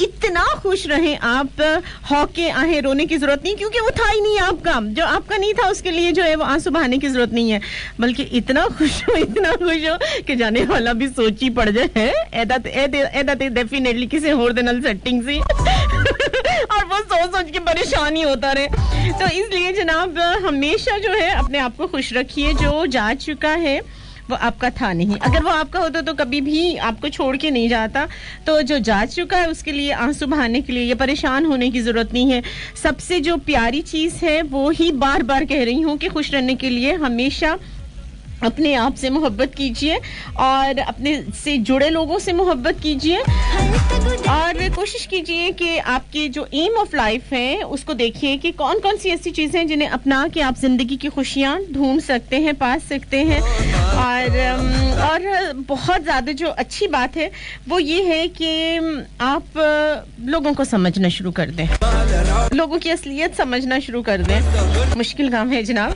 इतना खुश रहें आप, हौके आहें रोने की जरूरत नहीं, क्योंकि वो था ही नहीं आपका, जो आपका नहीं था उसके लिए जो है वो आंसू बहाने की जरूरत नहीं है, बल्कि इतना खुश हो कि जाने वाला भी सोच ही पड़ जाए है एदा ते डेफिनेटली किसी और दे नाल सेटिंग सी और वो सोच के परेशान ही होता रहे। तो इसलिए जनाब हमेशा जो है अपने आप को खुश रखिए, जो जा चुका है वो आपका था नहीं, अगर वो आपका होता तो कभी भी आपको छोड़ के नहीं जाता। तो जो जा चुका है उसके लिए आंसू बहाने के लिए ये परेशान होने की जरूरत नहीं है। सबसे जो प्यारी चीज है वो ही बार बार कह रही हूँ कि खुश रहने के लिए हमेशा अपने आप से मोहब्बत कीजिए और अपने से जुड़े लोगों से मोहब्बत कीजिए और कोशिश कीजिए कि आपकी जो एम ऑफ लाइफ है उसको देखिए कि कौन कौन सी ऐसी चीजें हैं जिन्हें अपना के आप जिंदगी की खुशियां ढूंढ सकते हैं, पा सकते हैं। और बहुत ज़्यादा जो अच्छी बात है वो ये है कि आप लोगों को समझना शुरू कर दें, लोगों की असलियत समझना शुरू कर दें। मुश्किल काम है जनाब।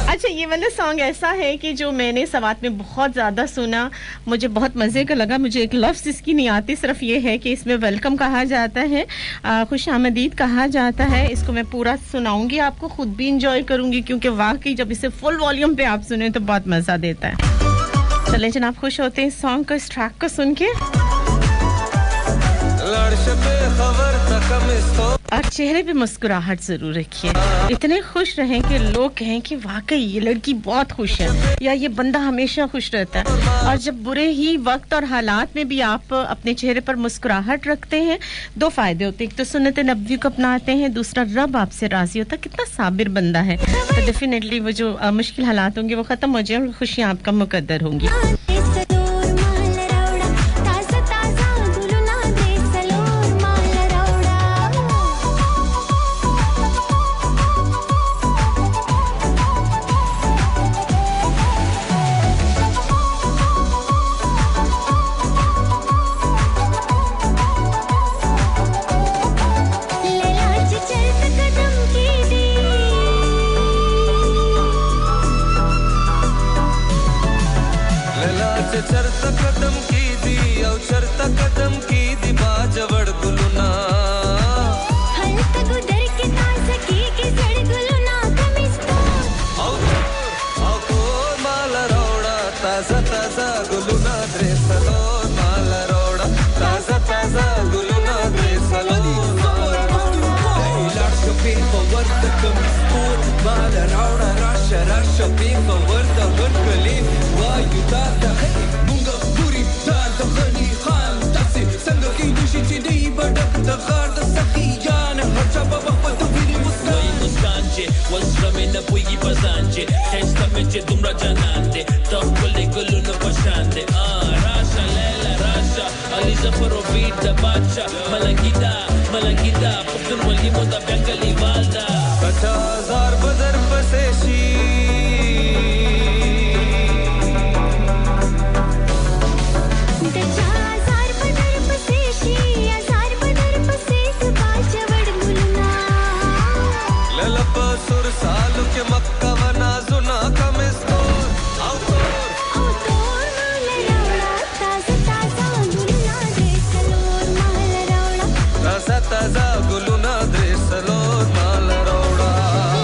अच्छा, ये वाला सॉन्ग ऐसा है कि जो मैंने सवात में बहुत ज़्यादा सुना, मुझे बहुत मज़े का लगा। मुझे एक लफ्ज़ इसकी नहीं आती, सिर्फ ये है कि इसमें वेलकम कहा जाता है, खुशामदीद कहा जाता है। इसको मैं पूरा सुनाऊंगी, आपको खुद भी इंजॉय करूंगी, क्योंकि वाकई जब इसे फुल वॉल्यूम पे आप सुने तो बहुत मज़ा देता है। चलें जनाब, खुश होते हैं इस सॉन्ग को, इस ट्रैक को सुन के। और चेहरे पे मुस्कुराहट जरूर रखिए, इतने खुश रहें कि लोग कहें कि वाकई ये लड़की बहुत खुश है या ये बंदा हमेशा खुश रहता है। और जब बुरे ही वक्त और हालात में भी आप अपने चेहरे पर मुस्कुराहट रखते हैं, दो फायदे होते हैं, एक तो सुन्नत नबवी को अपनाते हैं, दूसरा रब आपसे राजी होता है। कितना साबिर बंदा है, तो डेफिनेटली वो जो मुश्किल हालात होंगे वो खत्म हो जाए और खुशियां आपका मुकद्दर होंगी। चरता कदम की दी औ चरता कदम की दी बाजवड़ गुलुना हल्का गुदर के तास की सड़ गुलुना कमिस्तो औ माला रोड़ा ताजा ताजा गुलुना ड्रेसलो माला रोड़ा ताजा ताजा गुलुना ड्रेसलो लाट shopping for worth the come माला रोड़ा rush shopping for worth the good believe why you thought that Wasramena puigi pasance Testa meche dumra janante Tokole guluna pashante Rasha lela rasha Aliza farovita bacha Malangida Pukun wali moda bengali valda 50,000 badar paseshi सालू के मक्का वना सुना कमिस्तो औतोर माले रौड़ा ताजा ताजा गुलुना द्रेसलोर माले रौड़ा ताजा ताजा गुलुना द्रेसलोर माले रौड़ा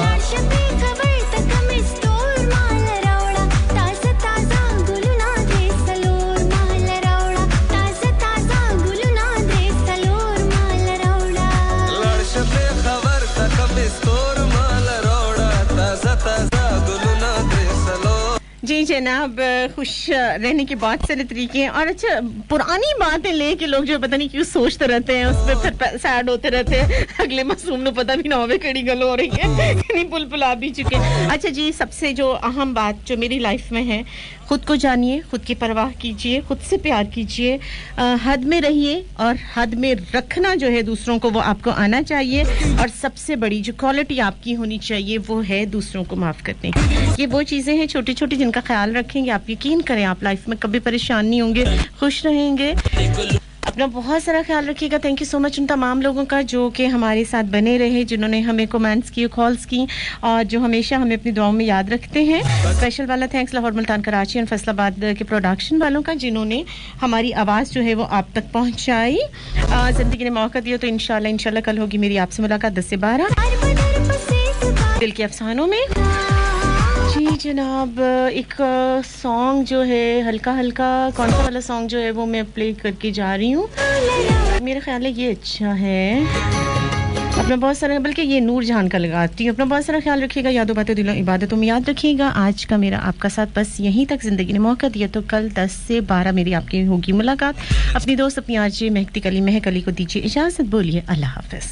लाशपे खबर तक कमिस्तोर माले रौड़ा ताजा ताजा गुलुना द्रेसलोर माले रौड़ा ताजा ताजा गुलुना द्रेसलोर माले रौड़ा लाशपे खबर तक कमिस्तोर जी जनाब, खुश रहने के बहुत सारे तरीके हैं। और अच्छा, पुरानी बातें लेके लोग जो पता नहीं क्यों सोचते रहते हैं, उस पर फिर सैड होते रहते हैं, अगले मासूम को पता भी ना होवे कड़ी गल हो रही है, नहीं पुल पुला भी चुके। अच्छा जी, सबसे जो अहम बात जो मेरी लाइफ में है खुद को जानिए, खुद की परवाह कीजिए, खुद से प्यार कीजिए, हद में रहिए और हद में रखना जो है दूसरों को वो आपको आना चाहिए और सबसे बड़ी जो क्वालिटी आपकी होनी चाहिए वो है दूसरों को माफ करने की। ये वो चीजें हैं छोटी-छोटी जिनका ख्याल रखेंगे आप यकीन करें आप लाइफ में कभी परेशान नहीं होंगे, खुश रहेंगे। अपना बहुत सारा ख्याल रखिएगा। थैंक यू सो मच उन तमाम लोगों का जो कि हमारे साथ बने रहे, जिन्होंने हमें कमेंट्स किए, कॉल्स की और जो हमेशा हमें अपनी दुआओं में याद रखते हैं। स्पेशल वाला थैंक्स लाहौर, मुल्तान, कराची और फैसलाबाद के प्रोडक्शन वालों का जिन्होंने हमारी आवाज़ जो है वो आप तक पहुंचाई। ज़िंदगी ने मौका दिया तो इंशाल्लाह कल होगी मेरी आपसे मुलाकात 10 से 12 दिल के अफसानों में। जी जनाब, एक सॉन्ग जो है हल्का हल्का कौन सा वाला सॉन्ग जो है वो मैं प्ले करके जा रही हूँ। मेरा ख्याल है ये अच्छा है। अपना बहुत सारा, बल्कि ये नूर जहान का लगाती हूँ। अपना बहुत सारा ख्याल रखिएगा, यादों बातों दिलों इबादतों में याद रखिएगा। आज का मेरा आपका साथ बस यहीं तक। ज़िंदगी ने मौका दिया तो कल 10 से 12 मेरी आपकी होगी मुलाकात। अपनी दोस्त अपनी आरजे महक अली को दीजिए इजाज़त। बोलिए अल्लाह हाफ़िज़।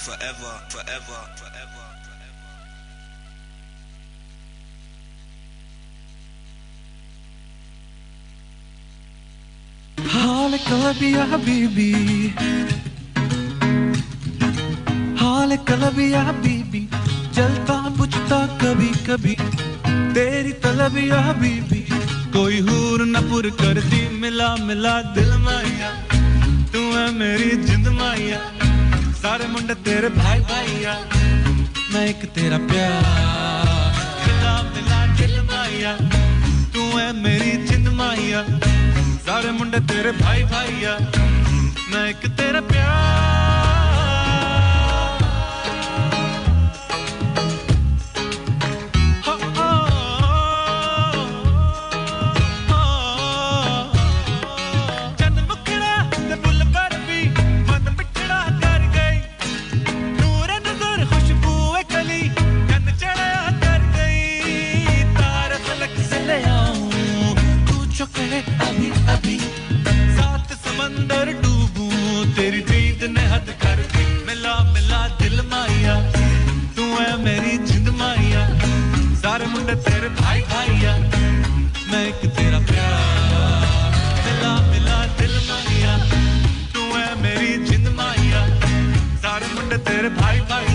forever, forever, forever. हाल कलबी या हबीबी, हाल कलबी या हबीबी, चलता बुझता कभी कभी तेरी तलब या हबीबी, कोई हूर न पुर करती मिला मिला दिल माया, तू है मेरी जिंद माया, सारे मुंडे तेरे भाई भाईया, मैं एक तेरा प्यार, मिला मिला दिल माया, तू है मेरी जिंद माया, सारे मुंडे तेरे भाई भाईया, मैं एक तेरा प्यार। अभी अभी सात समंदर डूबूं तेरी दीद ने हद कर दी, मिला मिला दिल माया, तू है मेरी जिंद माया, सारे मुंडे तेरे भाई भाईया, मैं एक तेरा प्यार, मिला मिला दिल माया, तू है मेरी जिंद माया, सारे मुंडे तेरे भाई भाई